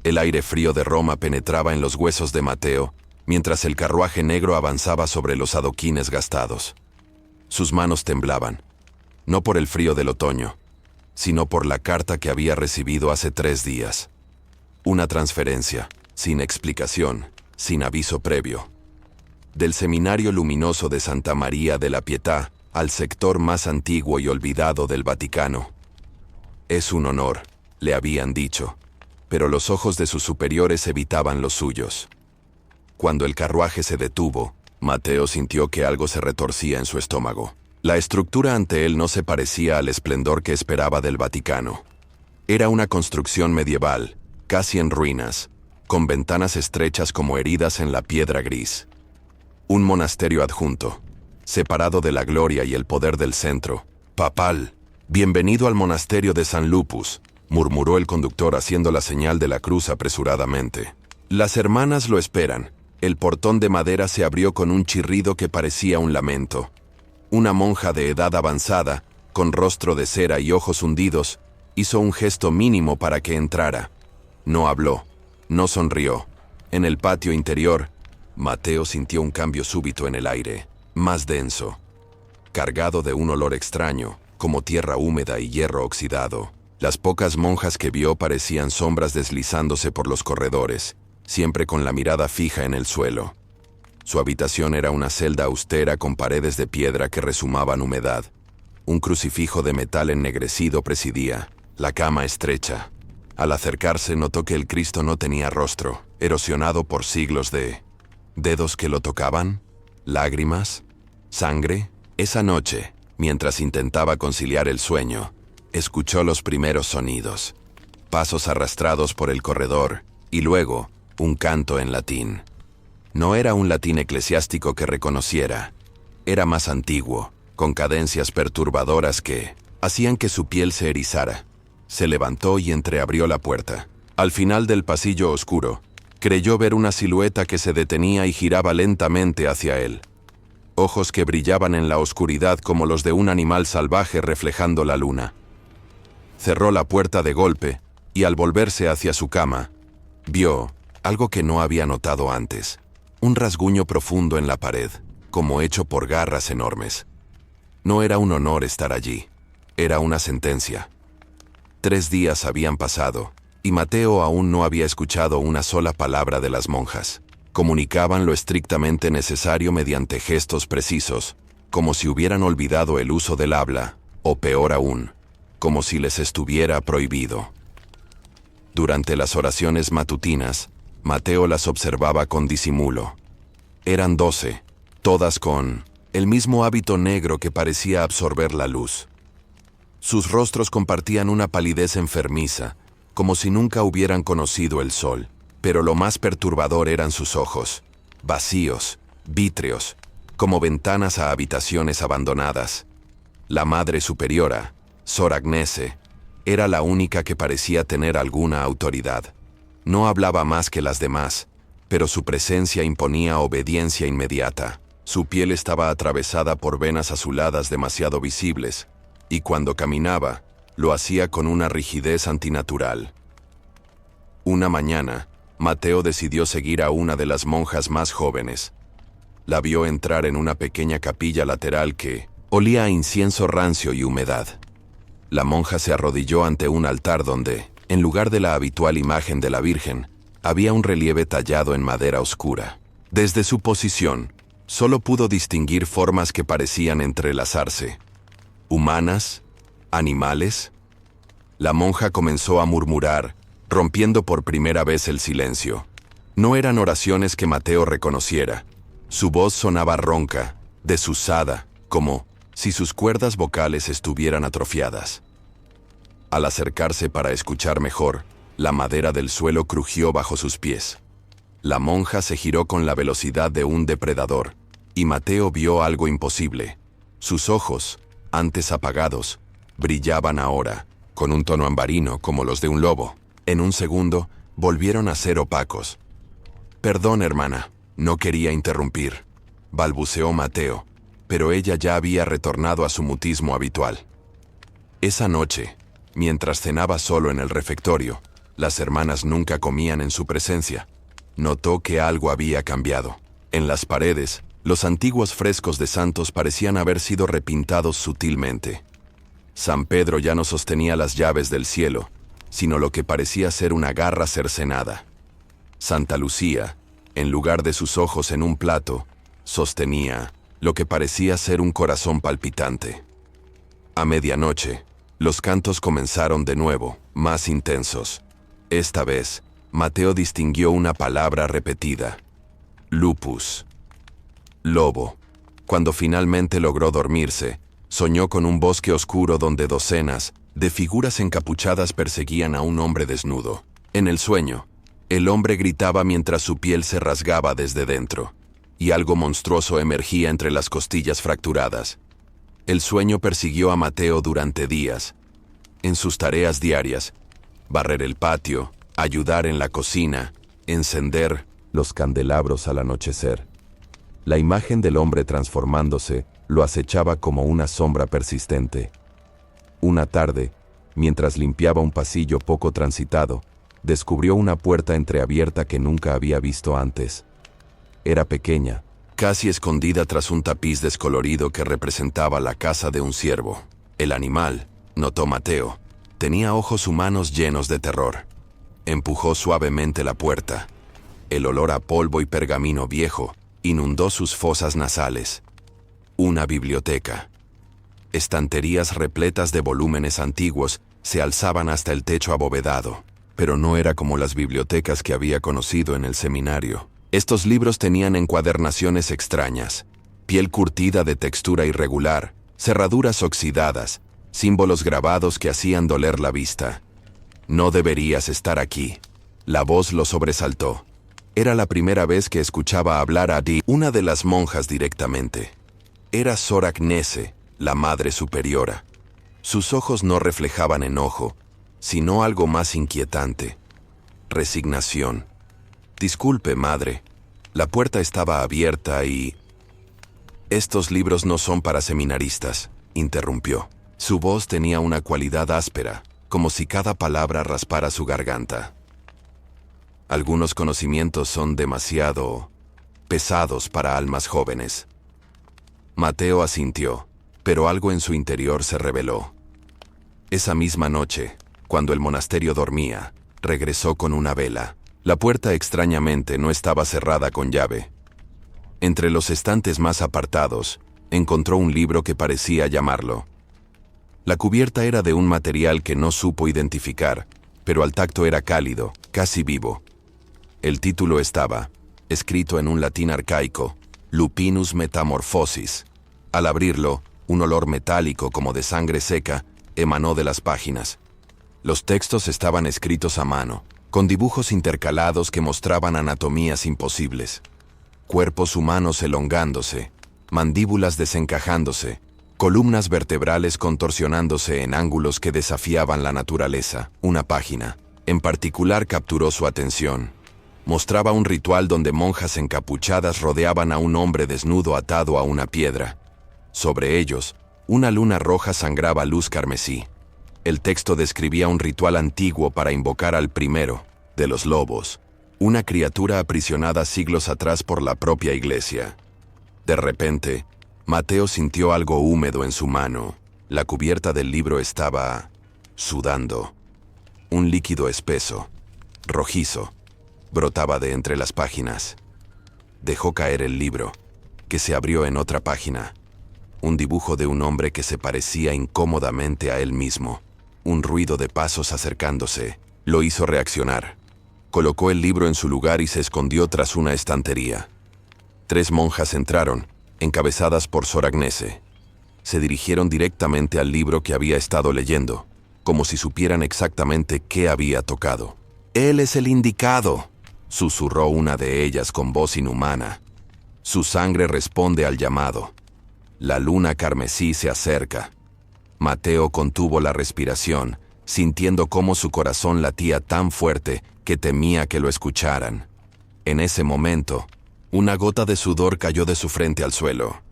El aire frío de Roma penetraba en los huesos de Mateo, mientras el carruaje negro avanzaba sobre los adoquines gastados. Sus manos temblaban, no por el frío del otoño, sino por la carta que había recibido hace 3 días. Una transferencia, sin explicación, sin aviso previo. Del Seminario Luminoso de Santa María de la Pietà al sector más antiguo y olvidado del Vaticano. Es un honor, le habían dicho, pero los ojos de sus superiores evitaban los suyos. Cuando el carruaje se detuvo, Mateo sintió que algo se retorcía en su estómago. La estructura ante él no se parecía al esplendor que esperaba del Vaticano. Era una construcción medieval, casi en ruinas, con ventanas estrechas como heridas en la piedra gris. Un monasterio adjunto, separado de la gloria y el poder del centro. «Papal, bienvenido al monasterio de San Lupus», murmuró el conductor haciendo la señal de la cruz apresuradamente. «Las hermanas lo esperan». El portón de madera se abrió con un chirrido que parecía un lamento. Una monja de edad avanzada, con rostro de cera y ojos hundidos, hizo un gesto mínimo para que entrara. No habló, no sonrió. En el patio interior, Mateo sintió un cambio súbito en el aire, más denso, cargado de un olor extraño, como tierra húmeda y hierro oxidado. Las pocas monjas que vio parecían sombras deslizándose por los corredores, siempre con la mirada fija en el suelo. Su habitación era una celda austera con paredes de piedra que rezumaban humedad. Un crucifijo de metal ennegrecido presidía, la cama estrecha. Al acercarse notó que el Cristo no tenía rostro, erosionado por siglos de... ¿Dedos que lo tocaban? ¿Lágrimas? ¿Sangre? Esa noche, mientras intentaba conciliar el sueño, escuchó los primeros sonidos. Pasos arrastrados por el corredor, y luego, un canto en latín. No era un latín eclesiástico que reconociera. Era más antiguo, con cadencias perturbadoras que hacían que su piel se erizara. Se levantó y entreabrió la puerta. Al final del pasillo oscuro, creyó ver una silueta que se detenía y giraba lentamente hacia él. Ojos que brillaban en la oscuridad como los de un animal salvaje reflejando la luna. Cerró la puerta de golpe y al volverse hacia su cama, vio algo que no había notado antes. Un rasguño profundo en la pared, como hecho por garras enormes. No era un honor estar allí. Era una sentencia. 3 días habían pasado, y Mateo aún no había escuchado una sola palabra de las monjas. Comunicaban lo estrictamente necesario mediante gestos precisos, como si hubieran olvidado el uso del habla, o peor aún, como si les estuviera prohibido. Durante las oraciones matutinas, Mateo las observaba con disimulo. Eran 12, todas con el mismo hábito negro que parecía absorber la luz. Sus rostros compartían una palidez enfermiza, como si nunca hubieran conocido el sol, pero lo más perturbador eran sus ojos, vacíos, vítreos, como ventanas a habitaciones abandonadas. La Madre Superiora, Sor Agnese, era la única que parecía tener alguna autoridad. No hablaba más que las demás, pero su presencia imponía obediencia inmediata. Su piel estaba atravesada por venas azuladas demasiado visibles, y cuando caminaba, lo hacía con una rigidez antinatural. Una mañana, Mateo decidió seguir a una de las monjas más jóvenes. La vio entrar en una pequeña capilla lateral que olía a incienso rancio y humedad. La monja se arrodilló ante un altar donde, en lugar de la habitual imagen de la Virgen, había un relieve tallado en madera oscura. Desde su posición, solo pudo distinguir formas que parecían entrelazarse. ¿Humanas? ¿Animales? La monja comenzó a murmurar, rompiendo por primera vez el silencio. No eran oraciones que Mateo reconociera. Su voz sonaba ronca, desusada, como si sus cuerdas vocales estuvieran atrofiadas. Al acercarse para escuchar mejor, la madera del suelo crujió bajo sus pies. La monja se giró con la velocidad de un depredador, y Mateo vio algo imposible. Sus ojos, antes apagados, brillaban ahora, con un tono ambarino como los de un lobo. En un segundo, volvieron a ser opacos. «Perdón, hermana, no quería interrumpir», balbuceó Mateo, pero ella ya había retornado a su mutismo habitual. Esa noche, mientras cenaba solo en el refectorio, Las hermanas nunca comían en su presencia. Notó que algo había cambiado. En las paredes, los antiguos frescos de santos parecían haber sido repintados sutilmente. San Pedro ya no sostenía las llaves del cielo, sino lo que parecía ser una garra cercenada. Santa Lucía, en lugar de sus ojos en un plato, sostenía lo que parecía ser un corazón palpitante. A medianoche, los cantos comenzaron de nuevo, más intensos. Esta vez, Mateo distinguió una palabra repetida: lupus. Lobo. Cuando finalmente logró dormirse, soñó con un bosque oscuro donde docenas de figuras encapuchadas perseguían a un hombre desnudo. En el sueño, el hombre gritaba mientras su piel se rasgaba desde dentro, y algo monstruoso emergía entre las costillas fracturadas. El sueño persiguió a Mateo durante días. En sus tareas diarias, barrer el patio, ayudar en la cocina, encender los candelabros al anochecer. La imagen del hombre transformándose lo acechaba como una sombra persistente. Una tarde, mientras limpiaba un pasillo poco transitado, descubrió una puerta entreabierta que nunca había visto antes. Era pequeña, casi escondida tras un tapiz descolorido que representaba la casa de un ciervo. El animal, notó Mateo, tenía ojos humanos llenos de terror. Empujó suavemente la puerta. El olor a polvo y pergamino viejo inundó sus fosas nasales. Una biblioteca. Estanterías repletas de volúmenes antiguos se alzaban hasta el techo abovedado, pero no era como las bibliotecas que había conocido en el seminario. Estos libros tenían encuadernaciones extrañas, piel curtida de textura irregular, cerraduras oxidadas, símbolos grabados que hacían doler la vista. No deberías estar aquí. La voz lo sobresaltó. Era la primera vez que escuchaba hablar a Di, una de las monjas, directamente. Era Sor Agnese, la Madre Superiora. Sus ojos no reflejaban enojo, sino algo más inquietante: resignación. Disculpe, madre. La puerta estaba abierta y... Estos libros no son para seminaristas, interrumpió. Su voz tenía una cualidad áspera, como si cada palabra raspara su garganta. Algunos conocimientos son demasiado pesados para almas jóvenes. Mateo asintió, pero algo en su interior se reveló. Esa misma noche, cuando el monasterio dormía, regresó con una vela. La puerta extrañamente no estaba cerrada con llave. Entre los estantes más apartados, encontró un libro que parecía llamarlo. La cubierta era de un material que no supo identificar, pero al tacto era cálido, casi vivo. El título estaba, escrito en un latín arcaico, Lupinus Metamorphosis. Al abrirlo, un olor metálico como de sangre seca emanó de las páginas. Los textos estaban escritos a mano, con dibujos intercalados que mostraban anatomías imposibles. Cuerpos humanos elongándose, mandíbulas desencajándose, columnas vertebrales contorsionándose en ángulos que desafiaban la naturaleza. Una página, en particular, capturó su atención. Mostraba un ritual donde monjas encapuchadas rodeaban a un hombre desnudo atado a una piedra. Sobre ellos, una luna roja sangraba luz carmesí. El texto describía un ritual antiguo para invocar al primero de los lobos, una criatura aprisionada siglos atrás por la propia iglesia. De repente, Mateo sintió algo húmedo en su mano. La cubierta del libro estaba sudando. Un líquido espeso, rojizo, brotaba de entre las páginas. Dejó caer el libro, que se abrió en otra página. Un dibujo de un hombre que se parecía incómodamente a él mismo. Un ruido de pasos acercándose lo hizo reaccionar. Colocó el libro en su lugar y se escondió tras una estantería. 3 monjas entraron, encabezadas por Sor Agnese. Se dirigieron directamente al libro que había estado leyendo, como si supieran exactamente qué había tocado. «Él es el indicado», susurró una de ellas con voz inhumana. «Su sangre responde al llamado. La luna carmesí se acerca». Mateo contuvo la respiración, sintiendo cómo su corazón latía tan fuerte que temía que lo escucharan. En ese momento, una gota de sudor cayó de su frente al suelo.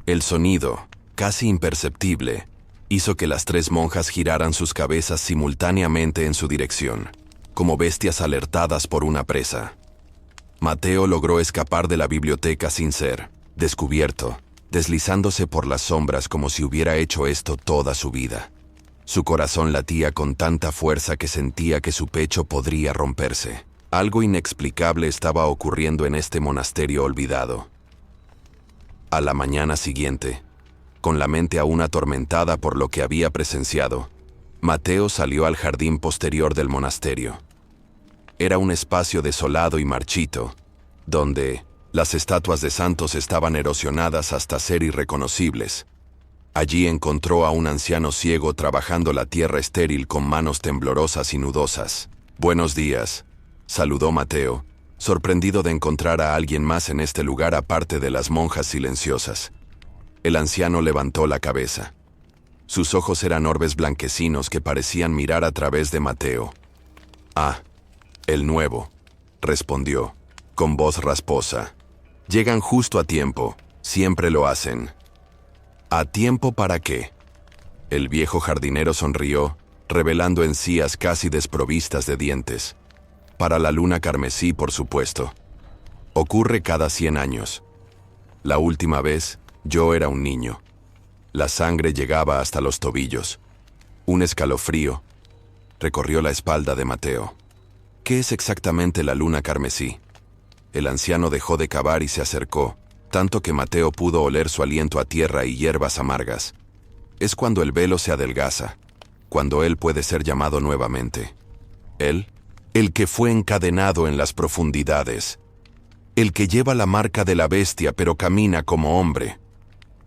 El sonido, casi imperceptible, hizo que las 3 monjas giraran sus cabezas simultáneamente en su dirección. como bestias alertadas por una presa. Mateo logró escapar de la biblioteca sin ser descubierto, deslizándose por las sombras como si hubiera hecho esto toda su vida. Su corazón latía con tanta fuerza que sentía que su pecho podría romperse. Algo inexplicable estaba ocurriendo en este monasterio olvidado. A la mañana siguiente, con la mente aún atormentada por lo que había presenciado, Mateo salió al jardín posterior del monasterio. Era un espacio desolado y marchito, donde las estatuas de santos estaban erosionadas hasta ser irreconocibles. Allí encontró a un anciano ciego trabajando la tierra estéril con manos temblorosas y nudosas. «Buenos días», saludó Mateo, sorprendido de encontrar a alguien más en este lugar aparte de las monjas silenciosas. El anciano levantó la cabeza. Sus ojos eran orbes blanquecinos que parecían mirar a través de Mateo. «Ah, el nuevo», respondió, con voz rasposa. «Llegan justo a tiempo, siempre lo hacen». «¿A tiempo para qué?». El viejo jardinero sonrió, revelando encías casi desprovistas de dientes. «Para la luna carmesí, por supuesto. Ocurre cada 100 años. La última vez, yo era un niño. La sangre llegaba hasta los tobillos. Un escalofrío recorrió la espalda de Mateo. «¿Qué es exactamente la luna carmesí?». El anciano dejó de cavar y se acercó, tanto que Mateo pudo oler su aliento a tierra y hierbas amargas. Es cuando el velo se adelgaza, cuando él puede ser llamado nuevamente. Él, el que fue encadenado en las profundidades, el que lleva la marca de la bestia pero camina como hombre,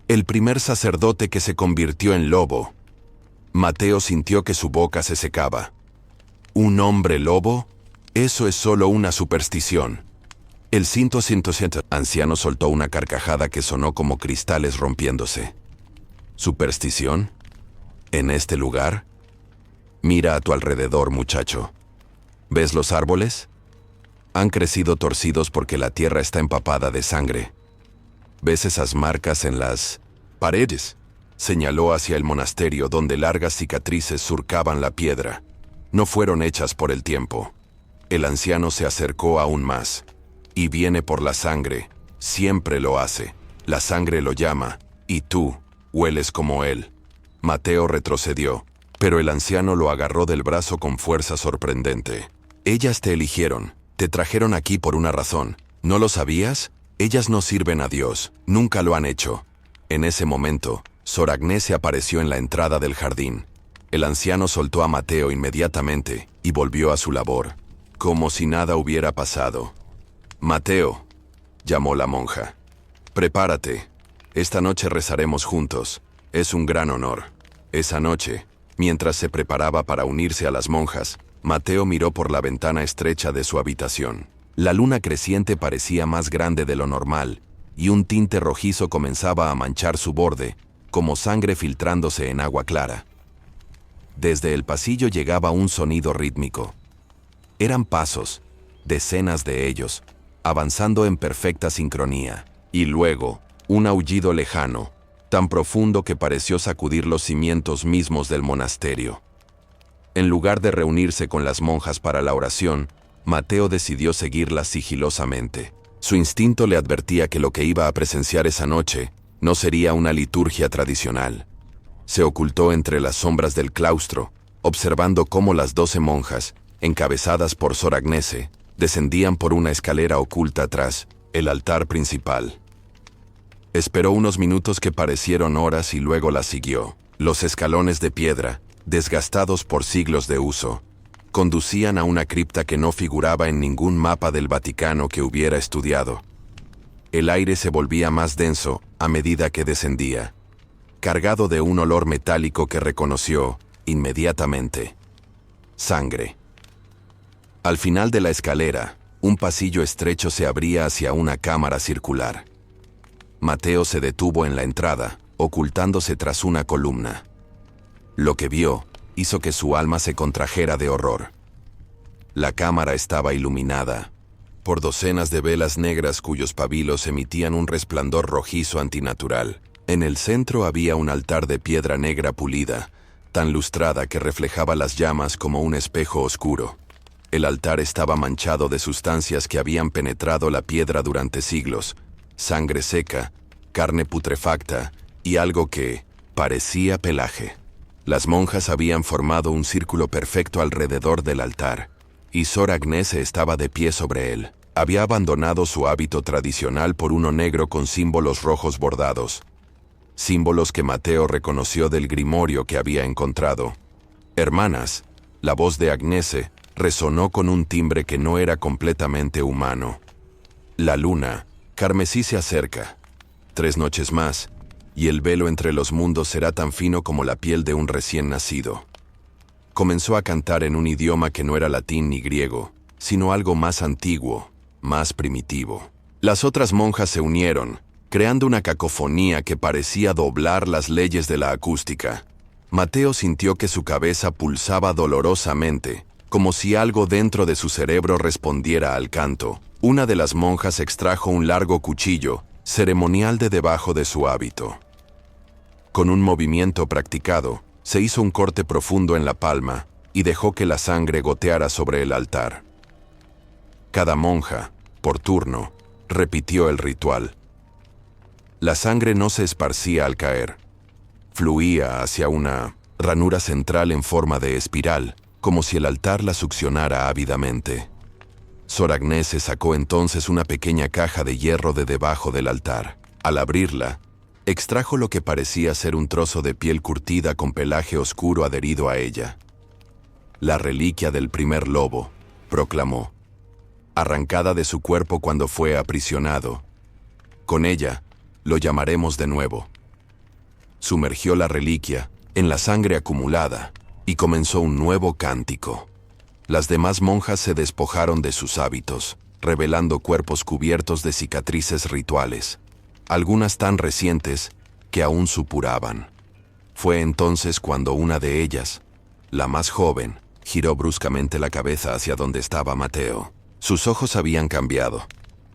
el primer sacerdote que se convirtió en lobo. Mateo sintió que su boca se secaba. ¿Un hombre lobo? Eso es solo una superstición. El anciano soltó una carcajada que sonó como cristales rompiéndose. ¿Superstición? ¿En este lugar? Mira a tu alrededor, muchacho. ¿Ves los árboles? Han crecido torcidos porque la tierra está empapada de sangre. ¿Ves esas marcas en las paredes? Señaló hacia el monasterio donde largas cicatrices surcaban la piedra. No fueron hechas por el tiempo. El anciano se acercó aún más. Y viene por la sangre, siempre lo hace. La sangre lo llama, y tú hueles como él. Mateo retrocedió, pero el anciano lo agarró del brazo con fuerza sorprendente. Ellas te eligieron, te trajeron aquí por una razón. ¿No lo sabías? Ellas no sirven a Dios, nunca lo han hecho. En ese momento, Sor Agnese apareció en la entrada del jardín. El anciano soltó a Mateo inmediatamente y volvió a su labor, como si nada hubiera pasado. «Mateo», llamó la monja, «prepárate. Esta noche rezaremos juntos. Es un gran honor». Esa noche, mientras se preparaba para unirse a las monjas, Mateo miró por la ventana estrecha de su habitación. La luna creciente parecía más grande de lo normal, y un tinte rojizo comenzaba a manchar su borde, como sangre filtrándose en agua clara. Desde el pasillo llegaba un sonido rítmico. Eran pasos, decenas de ellos, avanzando en perfecta sincronía, y luego, un aullido lejano, tan profundo que pareció sacudir los cimientos mismos del monasterio. En lugar de reunirse con las monjas para la oración, Mateo decidió seguirlas sigilosamente. Su instinto le advertía que lo que iba a presenciar esa noche no sería una liturgia tradicional. Se ocultó entre las sombras del claustro, observando cómo las 12 monjas, encabezadas por Sor Agnese, descendían por una escalera oculta tras el altar principal. Esperó unos minutos que parecieron horas y luego la siguió. Los escalones de piedra, desgastados por siglos de uso, conducían a una cripta que no figuraba en ningún mapa del Vaticano que hubiera estudiado. El aire se volvía más denso a medida que descendía, cargado de un olor metálico que reconoció inmediatamente. Sangre. Al final de la escalera, un pasillo estrecho se abría hacia una cámara circular. Mateo se detuvo en la entrada, ocultándose tras una columna. Lo que vio hizo que su alma se contrajera de horror. La cámara estaba iluminada por docenas de velas negras cuyos pabilos emitían un resplandor rojizo antinatural. En el centro había un altar de piedra negra pulida, tan lustrada que reflejaba las llamas como un espejo oscuro. El altar estaba manchado de sustancias que habían penetrado la piedra durante siglos, sangre seca, carne putrefacta y algo que parecía pelaje. Las monjas habían formado un círculo perfecto alrededor del altar, y Sor Agnese estaba de pie sobre él. Había abandonado su hábito tradicional por uno negro con símbolos rojos bordados, símbolos que Mateo reconoció del grimorio que había encontrado. «Hermanas», la voz de Agnese resonó con un timbre que no era completamente humano. «La luna, carmesí se acerca. 3 noches más, y el velo entre los mundos será tan fino como la piel de un recién nacido». Comenzó a cantar en un idioma que no era latín ni griego, sino algo más antiguo, más primitivo. Las otras monjas se unieron, creando una cacofonía que parecía doblar las leyes de la acústica. Mateo sintió que su cabeza pulsaba dolorosamente, como si algo dentro de su cerebro respondiera al canto. Una de las monjas extrajo un largo cuchillo, ceremonial de debajo de su hábito. Con un movimiento practicado, se hizo un corte profundo en la palma y dejó que la sangre goteara sobre el altar. Cada monja, por turno, repitió el ritual. La sangre no se esparcía al caer. Fluía hacia una ranura central en forma de espiral, como si el altar la succionara ávidamente. Sor Agnese sacó entonces una pequeña caja de hierro de debajo del altar. Al abrirla, extrajo lo que parecía ser un trozo de piel curtida con pelaje oscuro adherido a ella. «La reliquia del primer lobo», proclamó, arrancada de su cuerpo cuando fue aprisionado. «Con ella, lo llamaremos de nuevo». Sumergió la reliquia en la sangre acumulada y comenzó un nuevo cántico. Las demás monjas se despojaron de sus hábitos, revelando cuerpos cubiertos de cicatrices rituales, algunas tan recientes que aún supuraban. Fue entonces cuando una de ellas, la más joven, giró bruscamente la cabeza hacia donde estaba Mateo. Sus ojos habían cambiado.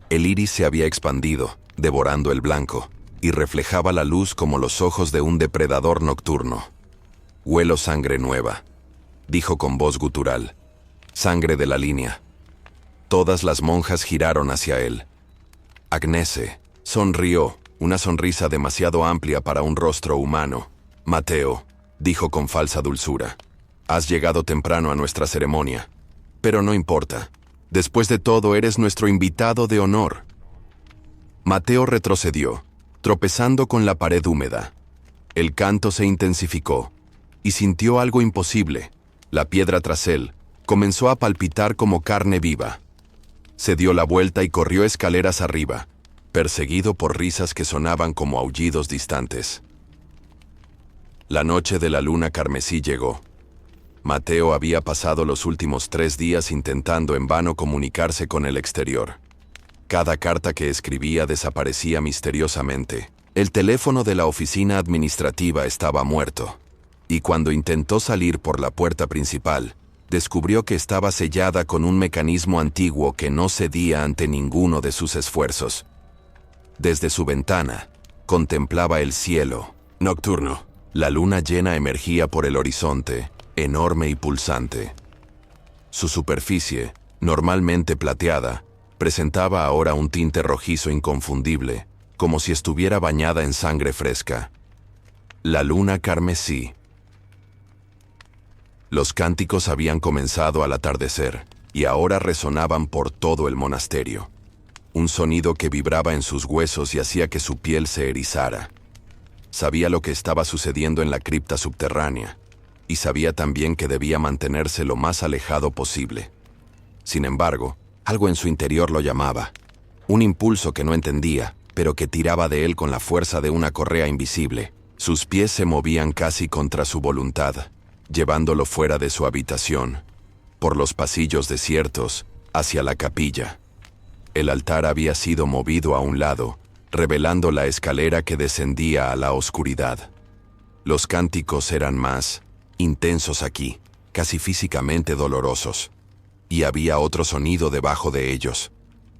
El iris se había expandido, devorando el blanco, y reflejaba la luz como los ojos de un depredador nocturno. «Huelo sangre nueva», dijo con voz gutural. «Sangre de la línea». Todas las monjas giraron hacia él. Agnese sonrió, una sonrisa demasiado amplia para un rostro humano. «Mateo», dijo con falsa dulzura, «has llegado temprano a nuestra ceremonia. Pero no importa. Después de todo, eres nuestro invitado de honor». Mateo retrocedió, tropezando con la pared húmeda. El canto se intensificó, y sintió algo imposible. La piedra tras él comenzó a palpitar como carne viva. Se dio la vuelta y corrió escaleras arriba, perseguido por risas que sonaban como aullidos distantes. La noche de la luna carmesí llegó. Mateo había pasado los últimos 3 días intentando en vano comunicarse con el exterior. Cada carta que escribía desaparecía misteriosamente. El teléfono de la oficina administrativa estaba muerto, y cuando intentó salir por la puerta principal, descubrió que estaba sellada con un mecanismo antiguo que no cedía ante ninguno de sus esfuerzos. Desde su ventana, contemplaba el cielo nocturno. La luna llena emergía por el horizonte, enorme y pulsante. Su superficie, normalmente plateada, presentaba ahora un tinte rojizo inconfundible, como si estuviera bañada en sangre fresca. La luna carmesí. Los cánticos habían comenzado al atardecer, y ahora resonaban por todo el monasterio. Un sonido que vibraba en sus huesos y hacía que su piel se erizara. Sabía lo que estaba sucediendo en la cripta subterránea, y sabía también que debía mantenerse lo más alejado posible. Sin embargo, algo en su interior lo llamaba. Un impulso que no entendía, pero que tiraba de él con la fuerza de una correa invisible. Sus pies se movían casi contra su voluntad, llevándolo fuera de su habitación, por los pasillos desiertos, hacia la capilla. El altar había sido movido a un lado, revelando la escalera que descendía a la oscuridad. Los cánticos eran más intensos aquí, casi físicamente dolorosos. Y había otro sonido debajo de ellos,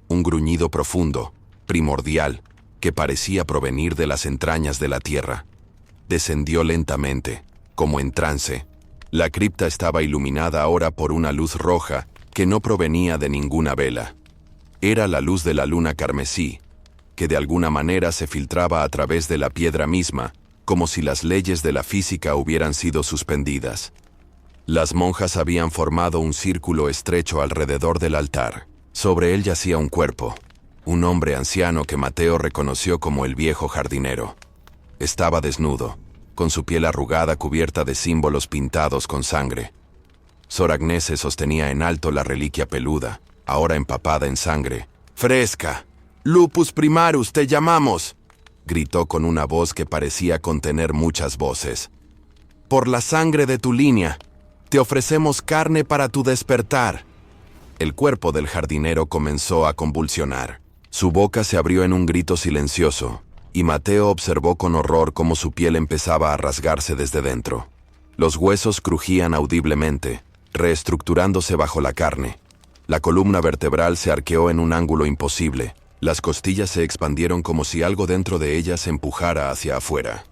un gruñido profundo, primordial, que parecía provenir de las entrañas de la tierra. Descendió lentamente, como en trance. La cripta estaba iluminada ahora por una luz roja que no provenía de ninguna vela. Era la luz de la luna carmesí, que de alguna manera se filtraba a través de la piedra misma, como si las leyes de la física hubieran sido suspendidas. Las monjas habían formado un círculo estrecho alrededor del altar. Sobre él yacía un cuerpo, un hombre anciano que Mateo reconoció como el viejo jardinero. Estaba desnudo, con su piel arrugada cubierta de símbolos pintados con sangre. Sor Agnese sostenía en alto la reliquia peluda, ahora empapada en sangre. «¡Fresca! ¡Lupus primarus, te llamamos!», gritó con una voz que parecía contener muchas voces. «Por la sangre de tu línea, te ofrecemos carne para tu despertar». El cuerpo del jardinero comenzó a convulsionar. Su boca se abrió en un grito silencioso, y Mateo observó con horror cómo su piel empezaba a rasgarse desde dentro. Los huesos crujían audiblemente, reestructurándose bajo la carne. La columna vertebral se arqueó en un ángulo imposible. Las costillas se expandieron como si algo dentro de ellas se empujara hacia afuera.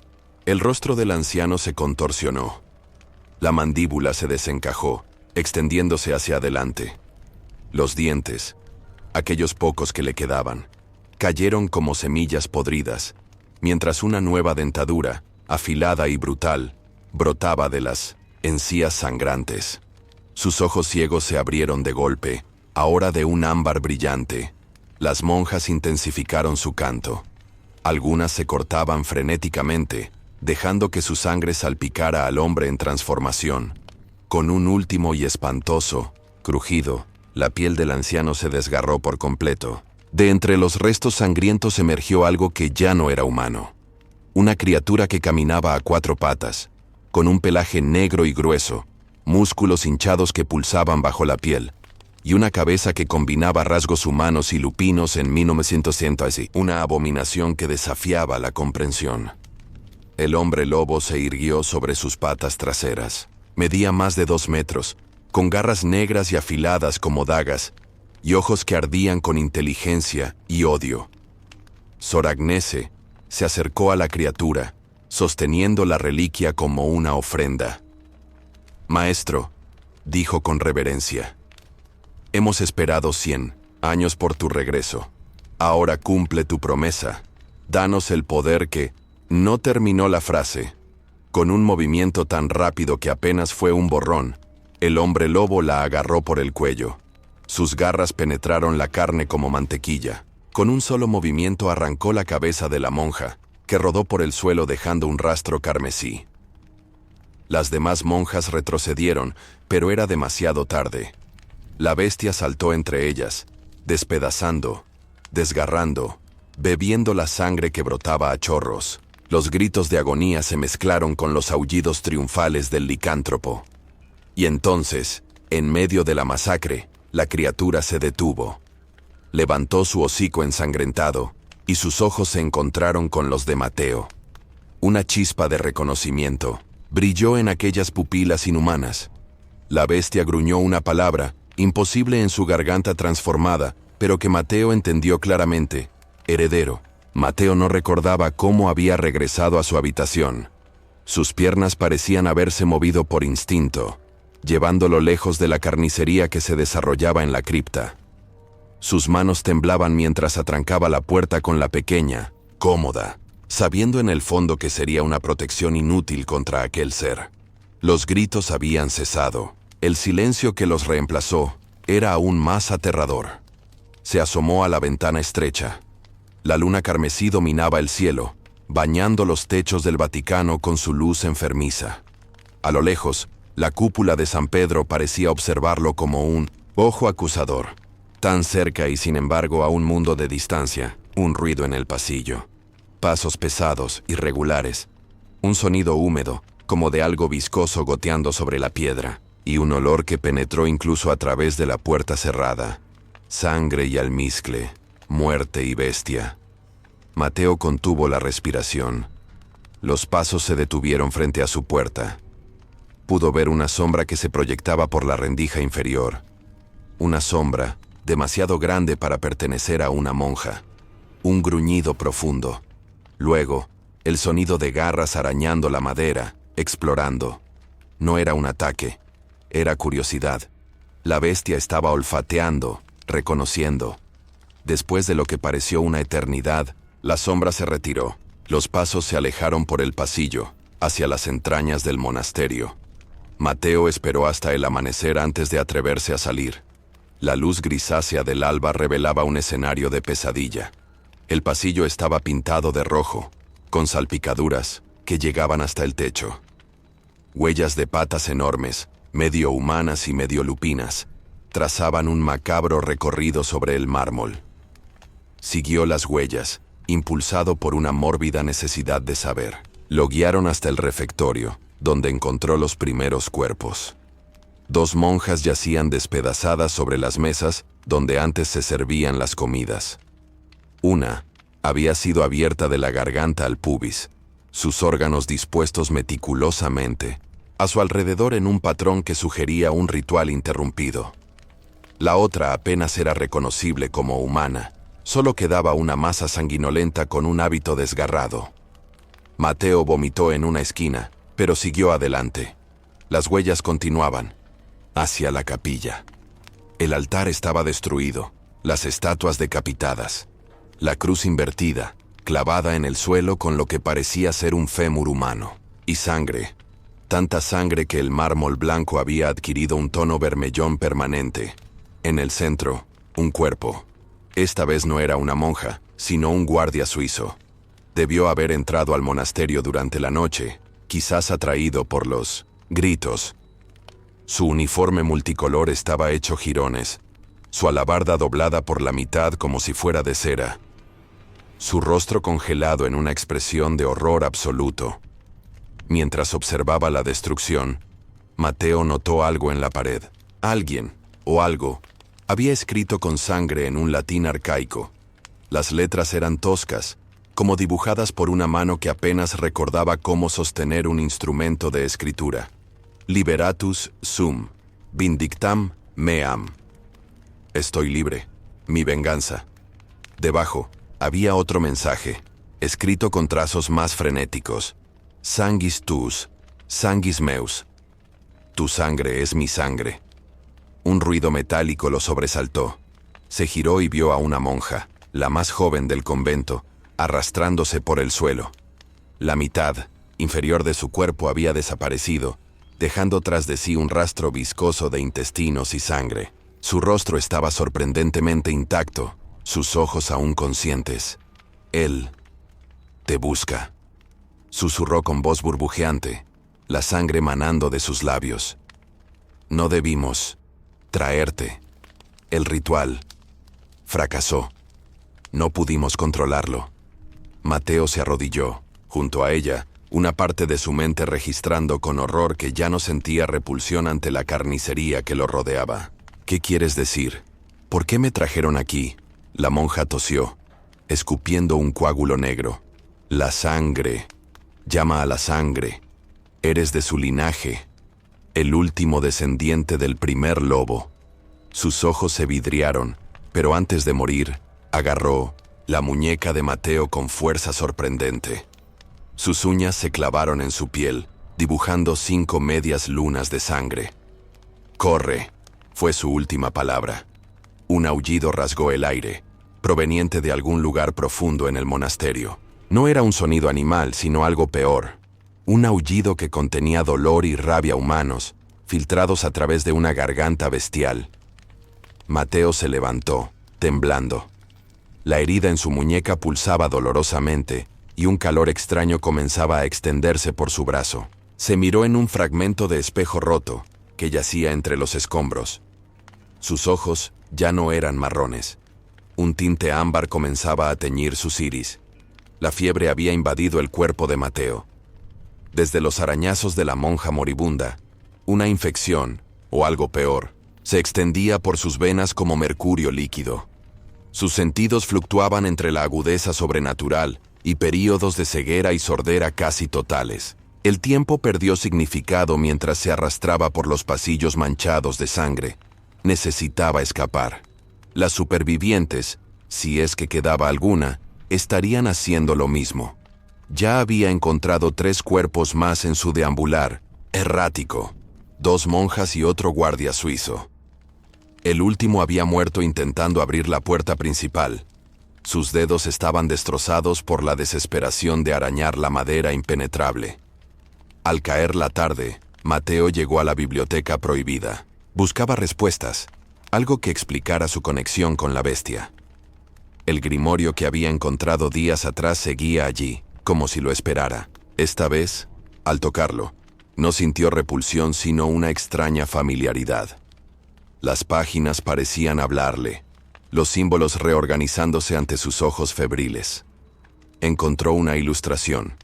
El rostro del anciano se contorsionó. La mandíbula se desencajó, extendiéndose hacia adelante. Los dientes, aquellos pocos que le quedaban, cayeron como semillas podridas, mientras una nueva dentadura, afilada y brutal, brotaba de las encías sangrantes. Sus ojos ciegos se abrieron de golpe, ahora de un ámbar brillante. Las monjas intensificaron su canto. Algunas se cortaban frenéticamente, dejando que su sangre salpicara al hombre en transformación. Con un último y espantoso crujido, la piel del anciano se desgarró por completo. De entre los restos sangrientos emergió algo que ya no era humano. Una criatura que caminaba a 4 patas, con un pelaje negro y grueso, músculos hinchados que pulsaban bajo la piel, y una cabeza que combinaba rasgos humanos y lupinos en 1900, una abominación que desafiaba la comprensión. El hombre lobo se irguió sobre sus patas traseras. Medía más de 2 metros, con garras negras y afiladas como dagas, y ojos que ardían con inteligencia y odio. Sor Agnese se acercó a la criatura, sosteniendo la reliquia como una ofrenda. «Maestro», dijo con reverencia, «hemos esperado 100 años por tu regreso. Ahora cumple tu promesa. Danos el poder que…». No terminó la frase. Con un movimiento tan rápido que apenas fue un borrón, el hombre lobo la agarró por el cuello. Sus garras penetraron la carne como mantequilla. Con un solo movimiento arrancó la cabeza de la monja, que rodó por el suelo dejando un rastro carmesí. Las demás monjas retrocedieron, pero era demasiado tarde. La bestia saltó entre ellas, despedazando, desgarrando, bebiendo la sangre que brotaba a chorros. Los gritos de agonía se mezclaron con los aullidos triunfales del licántropo. Y entonces, en medio de la masacre, la criatura se detuvo. Levantó su hocico ensangrentado, y sus ojos se encontraron con los de Mateo. Una chispa de reconocimiento brilló en aquellas pupilas inhumanas. La bestia gruñó una palabra, imposible en su garganta transformada, pero que Mateo entendió claramente: heredero. Mateo no recordaba cómo había regresado a su habitación. Sus piernas parecían haberse movido por instinto, llevándolo lejos de la carnicería que se desarrollaba en la cripta. Sus manos temblaban mientras atrancaba la puerta con la pequeña, cómoda, sabiendo en el fondo que sería una protección inútil contra aquel ser. Los gritos habían cesado. El silencio que los reemplazó era aún más aterrador. Se asomó a la ventana estrecha. La luna carmesí dominaba el cielo, bañando los techos del Vaticano con su luz enfermiza. A lo lejos, la cúpula de San Pedro parecía observarlo como un ojo acusador. Tan cerca y sin embargo a un mundo de distancia, un ruido en el pasillo. Pasos pesados, irregulares. Un sonido húmedo, como de algo viscoso goteando sobre la piedra. Y un olor que penetró incluso a través de la puerta cerrada. Sangre y almizcle. Muerte y bestia. Mateo contuvo la respiración. Los pasos se detuvieron frente a su puerta. Pudo ver una sombra que se proyectaba por la rendija inferior. Una sombra, demasiado grande para pertenecer a una monja. Un gruñido profundo. Luego, el sonido de garras arañando la madera, explorando. No era un ataque, era curiosidad. La bestia estaba olfateando, reconociendo. Después de lo que pareció una eternidad, la sombra se retiró. Los pasos se alejaron por el pasillo, hacia las entrañas del monasterio. Mateo esperó hasta el amanecer antes de atreverse a salir. La luz grisácea del alba revelaba un escenario de pesadilla. El pasillo estaba pintado de rojo, con salpicaduras que llegaban hasta el techo. Huellas de patas enormes, medio humanas y medio lupinas, trazaban un macabro recorrido sobre el mármol. Siguió las huellas, impulsado por una mórbida necesidad de saber. Lo guiaron hasta el refectorio, donde encontró los primeros cuerpos. 2 monjas yacían despedazadas sobre las mesas donde antes se servían las comidas. Una había sido abierta de la garganta al pubis, sus órganos dispuestos meticulosamente, a su alrededor en un patrón que sugería un ritual interrumpido. La otra apenas era reconocible como humana, solo quedaba una masa sanguinolenta con un hábito desgarrado. Mateo vomitó en una esquina, pero siguió adelante. Las huellas continuaban, hacia la capilla. El altar estaba destruido, las estatuas decapitadas, la cruz invertida, clavada en el suelo con lo que parecía ser un fémur humano. Y sangre, tanta sangre que el mármol blanco había adquirido un tono vermellón permanente. En el centro, un cuerpo. Esta vez no era una monja, sino un guardia suizo. Debió haber entrado al monasterio durante la noche, quizás atraído por los gritos. Su uniforme multicolor estaba hecho jirones, su alabarda doblada por la mitad como si fuera de cera, su rostro congelado en una expresión de horror absoluto. Mientras observaba la destrucción, Mateo notó algo en la pared. Alguien, o algo, había escrito con sangre en un latín arcaico. Las letras eran toscas, como dibujadas por una mano que apenas recordaba cómo sostener un instrumento de escritura. Liberatus sum, vindictam meam. Estoy libre, mi venganza. Debajo, había otro mensaje, escrito con trazos más frenéticos. Sanguis tuus, sanguis meus. Tu sangre es mi sangre. Un ruido metálico lo sobresaltó. Se giró y vio a una monja, la más joven del convento, arrastrándose por el suelo. La mitad inferior de su cuerpo había desaparecido, dejando tras de sí un rastro viscoso de intestinos y sangre. Su rostro estaba sorprendentemente intacto, sus ojos aún conscientes. Él te busca, susurró con voz burbujeante, la sangre manando de sus labios. No debimos traerte. El ritual fracasó. No pudimos controlarlo. Mateo se arrodilló, junto a ella, una parte de su mente registrando con horror que ya no sentía repulsión ante la carnicería que lo rodeaba. ¿Qué quieres decir? ¿Por qué me trajeron aquí? La monja tosió, escupiendo un coágulo negro. La sangre. Llama a la sangre. Eres de su linaje, el último descendiente del primer lobo. Sus ojos se vidriaron, pero antes de morir, agarró la muñeca de Mateo con fuerza sorprendente. Sus uñas se clavaron en su piel, dibujando 5 medias lunas de sangre. «Corre», fue su última palabra. Un aullido rasgó el aire, proveniente de algún lugar profundo en el monasterio. No era un sonido animal, sino algo peor. Un aullido que contenía dolor y rabia humanos, filtrados a través de una garganta bestial. Mateo se levantó, temblando. La herida en su muñeca pulsaba dolorosamente, y un calor extraño comenzaba a extenderse por su brazo. Se miró en un fragmento de espejo roto, que yacía entre los escombros. Sus ojos ya no eran marrones. Un tinte ámbar comenzaba a teñir sus iris. La fiebre había invadido el cuerpo de Mateo. Desde los arañazos de la monja moribunda, una infección, o algo peor, se extendía por sus venas como mercurio líquido. Sus sentidos fluctuaban entre la agudeza sobrenatural y períodos de ceguera y sordera casi totales. El tiempo perdió significado mientras se arrastraba por los pasillos manchados de sangre. Necesitaba escapar. Las supervivientes, si es que quedaba alguna, estarían haciendo lo mismo. Ya había encontrado 3 cuerpos más en su deambular, errático. 2 monjas y otro guardia suizo. El último había muerto intentando abrir la puerta principal. Sus dedos estaban destrozados por la desesperación de arañar la madera impenetrable. Al caer la tarde, Mateo llegó a la biblioteca prohibida. Buscaba respuestas, algo que explicara su conexión con la bestia. El grimorio que había encontrado días atrás seguía allí, como si lo esperara. Esta vez, al tocarlo, no sintió repulsión sino una extraña familiaridad. Las páginas parecían hablarle, los símbolos reorganizándose ante sus ojos febriles. Encontró una ilustración,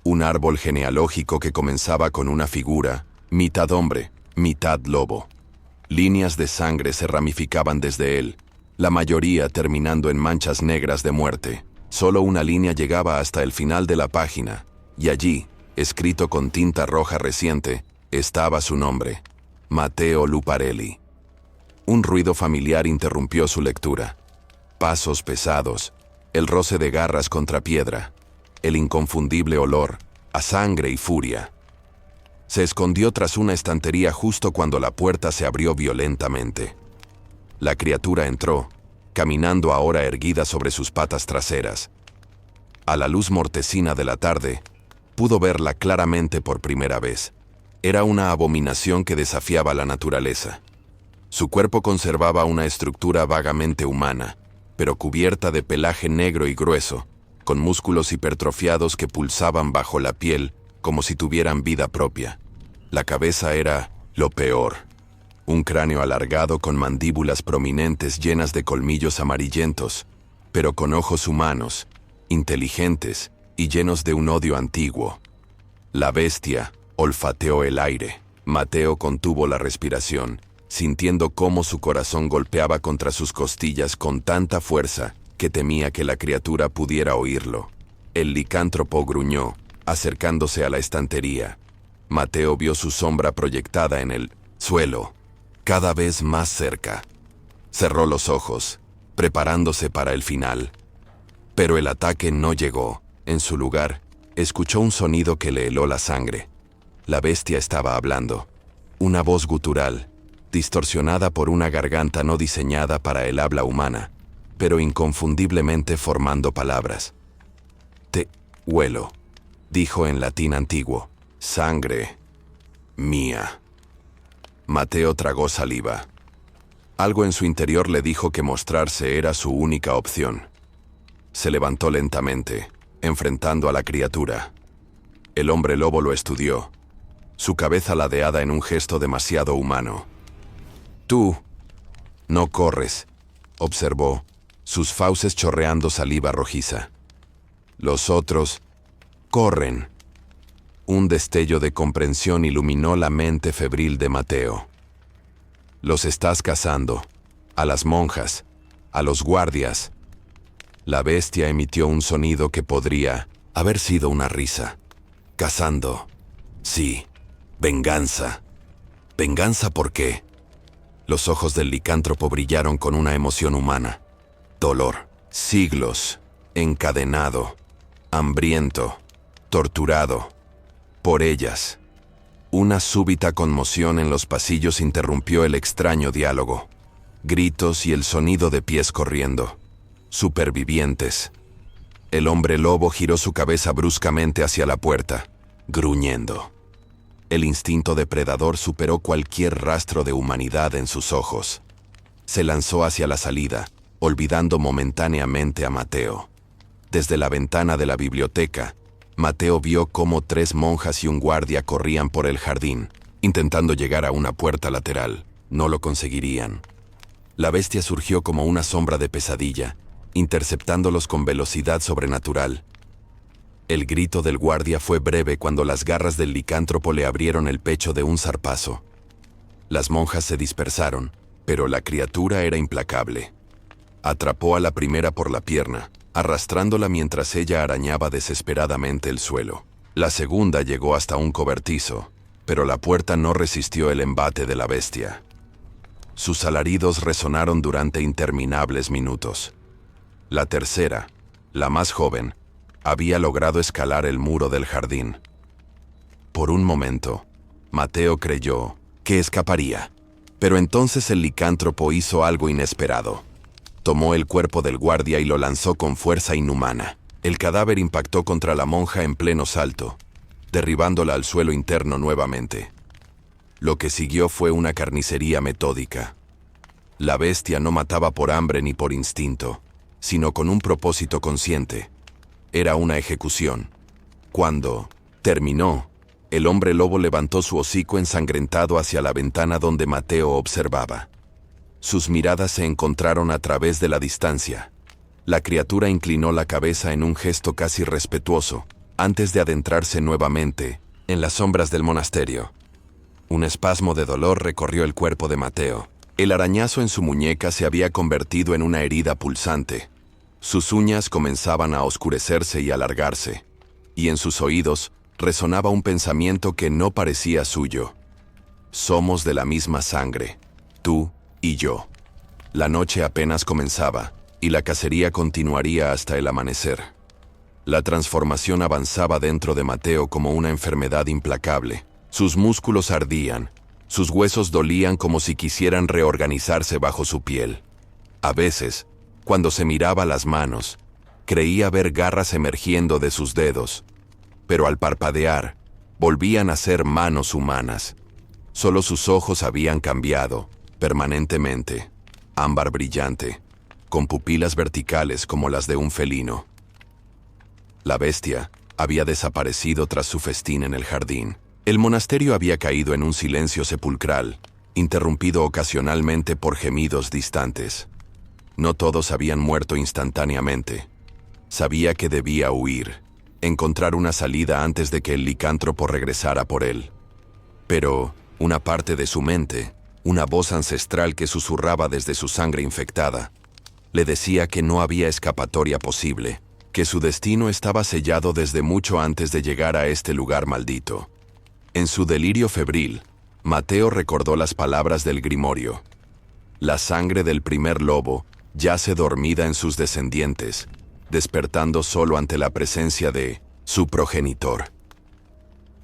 un árbol genealógico que comenzaba con una figura, mitad hombre, mitad lobo. Líneas de sangre se ramificaban desde él, la mayoría terminando en manchas negras de muerte. Solo una línea llegaba hasta el final de la página, y allí, escrito con tinta roja reciente, estaba su nombre, Mateo Luparelli. Un ruido familiar interrumpió su lectura. Pasos pesados, el roce de garras contra piedra, el inconfundible olor a sangre y furia. Se escondió tras una estantería justo cuando la puerta se abrió violentamente. La criatura entró, caminando ahora erguida sobre sus patas traseras. A la luz mortecina de la tarde, pudo verla claramente por primera vez. Era una abominación que desafiaba la naturaleza. Su cuerpo conservaba una estructura vagamente humana, pero cubierta de pelaje negro y grueso, con músculos hipertrofiados que pulsaban bajo la piel como si tuvieran vida propia. La cabeza era lo peor. Un cráneo alargado con mandíbulas prominentes llenas de colmillos amarillentos, pero con ojos humanos, inteligentes y llenos de un odio antiguo. La bestia olfateó el aire. Mateo contuvo la respiración, sintiendo cómo su corazón golpeaba contra sus costillas con tanta fuerza que temía que la criatura pudiera oírlo. El licántropo gruñó, acercándose a la estantería. Mateo vio su sombra proyectada en el suelo, cada vez más cerca. Cerró los ojos, preparándose para el final. Pero el ataque no llegó. En su lugar, escuchó un sonido que le heló la sangre. La bestia estaba hablando. Una voz gutural, distorsionada por una garganta no diseñada para el habla humana, pero inconfundiblemente formando palabras. «Te huelo», dijo en latín antiguo. «Sangre mía». Mateo tragó saliva. Algo en su interior le dijo que mostrarse era su única opción. Se levantó lentamente, enfrentando a la criatura. El hombre lobo lo estudió, su cabeza ladeada en un gesto demasiado humano. «Tú no corres», observó, sus fauces chorreando saliva rojiza. «Los otros corren». Un destello de comprensión iluminó la mente febril de Mateo. «Los estás cazando, a las monjas, a los guardias». La bestia emitió un sonido que podría haber sido una risa. «Cazando. Sí. Venganza. ¿Venganza por qué?» Los ojos del licántropo brillaron con una emoción humana. Dolor. Siglos. Encadenado. Hambriento. Torturado. Por ellas. Una súbita conmoción en los pasillos interrumpió el extraño diálogo. Gritos y el sonido de pies corriendo. Supervivientes. El hombre lobo giró su cabeza bruscamente hacia la puerta, gruñendo. El instinto depredador superó cualquier rastro de humanidad en sus ojos. Se lanzó hacia la salida, olvidando momentáneamente a Mateo. Desde la ventana de la biblioteca, Mateo vio cómo 3 monjas y un guardia corrían por el jardín, intentando llegar a una puerta lateral. No lo conseguirían. La bestia surgió como una sombra de pesadilla, interceptándolos con velocidad sobrenatural. El grito del guardia fue breve cuando las garras del licántropo le abrieron el pecho de un zarpazo. Las monjas se dispersaron, pero la criatura era implacable. Atrapó a la primera por la pierna, arrastrándola mientras ella arañaba desesperadamente el suelo. La segunda llegó hasta un cobertizo, pero la puerta no resistió el embate de la bestia. Sus alaridos resonaron durante interminables minutos. La tercera, la más joven, había logrado escalar el muro del jardín. Por un momento, Mateo creyó que escaparía. Pero entonces el licántropo hizo algo inesperado. Tomó el cuerpo del guardia y lo lanzó con fuerza inhumana. El cadáver impactó contra la monja en pleno salto, derribándola al suelo interno nuevamente. Lo que siguió fue una carnicería metódica. La bestia no mataba por hambre ni por instinto, sino con un propósito consciente. Era una ejecución. Cuando terminó, el hombre lobo levantó su hocico ensangrentado hacia la ventana donde Mateo observaba. Sus miradas se encontraron a través de la distancia. La criatura inclinó la cabeza en un gesto casi respetuoso, antes de adentrarse nuevamente en las sombras del monasterio. Un espasmo de dolor recorrió el cuerpo de Mateo. El arañazo en su muñeca se había convertido en una herida pulsante. Sus uñas comenzaban a oscurecerse y alargarse, y en sus oídos resonaba un pensamiento que no parecía suyo. Somos de la misma sangre, tú y yo. La noche apenas comenzaba, y la cacería continuaría hasta el amanecer. La transformación avanzaba dentro de Mateo como una enfermedad implacable. Sus músculos ardían, sus huesos dolían como si quisieran reorganizarse bajo su piel. A veces, cuando se miraba las manos, creía ver garras emergiendo de sus dedos, pero al parpadear, volvían a ser manos humanas. Solo sus ojos habían cambiado, permanentemente, ámbar brillante, con pupilas verticales como las de un felino. La bestia había desaparecido tras su festín en el jardín. El monasterio había caído en un silencio sepulcral, interrumpido ocasionalmente por gemidos distantes. No todos habían muerto instantáneamente. Sabía que debía huir, encontrar una salida antes de que el licántropo regresara por él. Pero una parte de su mente, una voz ancestral que susurraba desde su sangre infectada, le decía que no había escapatoria posible, que su destino estaba sellado desde mucho antes de llegar a este lugar maldito. En su delirio febril, Mateo recordó las palabras del grimorio. La sangre del primer lobo yace dormida en sus descendientes, despertando solo ante la presencia de su progenitor.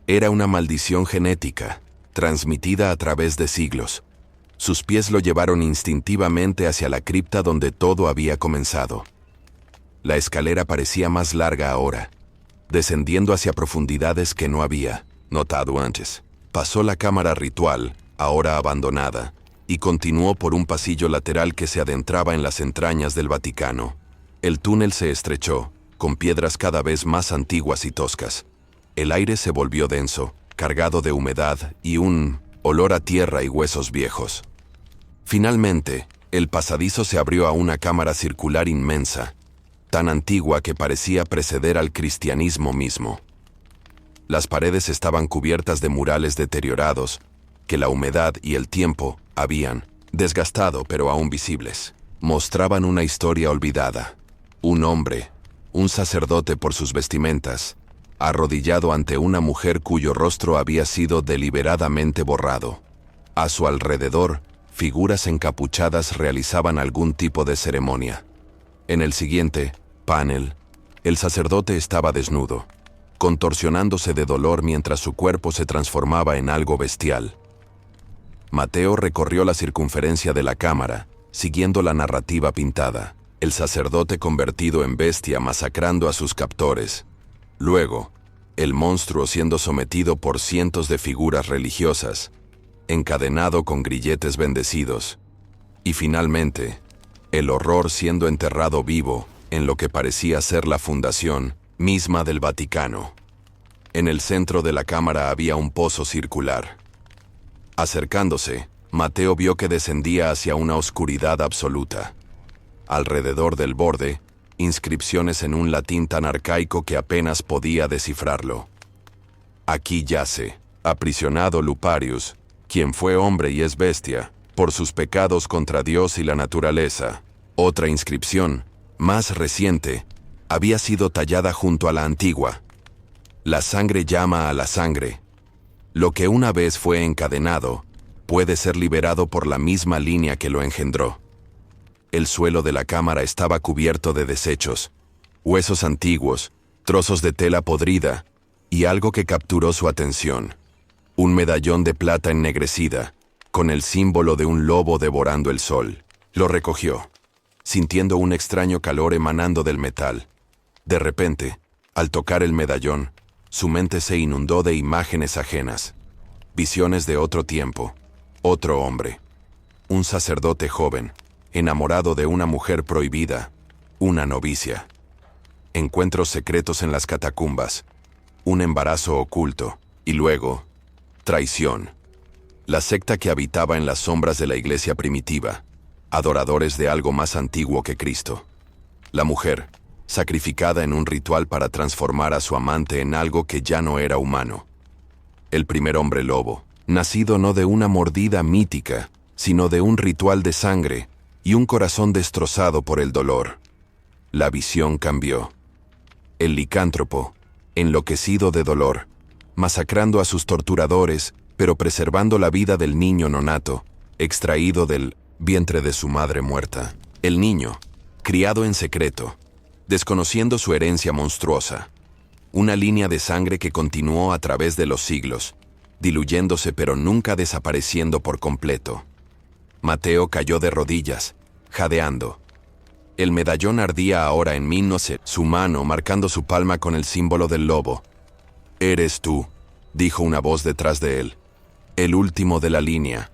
Era una maldición genética, transmitida a través de siglos. Sus pies lo llevaron instintivamente hacia la cripta donde todo había comenzado. La escalera parecía más larga ahora, descendiendo hacia profundidades que no había notado antes. Pasó la cámara ritual, ahora abandonada, y continuó por un pasillo lateral que se adentraba en las entrañas del Vaticano. El túnel se estrechó, con piedras cada vez más antiguas y toscas. El aire se volvió denso, cargado de humedad y un olor a tierra y huesos viejos. Finalmente, el pasadizo se abrió a una cámara circular inmensa, tan antigua que parecía preceder al cristianismo mismo. Las paredes estaban cubiertas de murales deteriorados, que la humedad y el tiempo habían desgastado pero aún visibles. Mostraban una historia olvidada. Un hombre, un sacerdote por sus vestimentas, arrodillado ante una mujer cuyo rostro había sido deliberadamente borrado. A su alrededor, figuras encapuchadas realizaban algún tipo de ceremonia. En el siguiente panel, el sacerdote estaba desnudo, contorsionándose de dolor mientras su cuerpo se transformaba en algo bestial. Mateo recorrió la circunferencia de la cámara, siguiendo la narrativa pintada. El sacerdote convertido en bestia masacrando a sus captores. Luego, el monstruo siendo sometido por cientos de figuras religiosas, encadenado con grilletes bendecidos. Y finalmente, el horror siendo enterrado vivo en lo que parecía ser la fundación misma del Vaticano. En el centro de la cámara había un pozo circular. Acercándose, Mateo vio que descendía hacia una oscuridad absoluta. Alrededor del borde, inscripciones en un latín tan arcaico que apenas podía descifrarlo. Aquí yace, aprisionado Luparius, quien fue hombre y es bestia, por sus pecados contra Dios y la naturaleza. Otra inscripción, más reciente, había sido tallada junto a la antigua. La sangre llama a la sangre. Lo que una vez fue encadenado, puede ser liberado por la misma línea que lo engendró. El suelo de la cámara estaba cubierto de desechos, huesos antiguos, trozos de tela podrida, y algo que capturó su atención. Un medallón de plata ennegrecida, con el símbolo de un lobo devorando el sol. Lo recogió, sintiendo un extraño calor emanando del metal. De repente, al tocar el medallón, su mente se inundó de imágenes ajenas, visiones de otro tiempo, otro hombre, un sacerdote joven, enamorado de una mujer prohibida, una novicia. Encuentros secretos en las catacumbas, un embarazo oculto, y luego, traición. La secta que habitaba en las sombras de la iglesia primitiva, adoradores de algo más antiguo que Cristo. La mujer, sacrificada en un ritual para transformar a su amante en algo que ya no era humano. El primer hombre lobo, nacido no de una mordida mítica, sino de un ritual de sangre y un corazón destrozado por el dolor. La visión cambió. El licántropo, enloquecido de dolor, masacrando a sus torturadores, pero preservando la vida del niño nonato, extraído del vientre de su madre muerta. El niño, criado en secreto, desconociendo su herencia monstruosa. Una línea de sangre que continuó a través de los siglos, diluyéndose pero nunca desapareciendo por completo. Mateo cayó de rodillas, jadeando. El medallón ardía ahora en su mano marcando su palma con el símbolo del lobo. «Eres tú», dijo una voz detrás de él. «El último de la línea».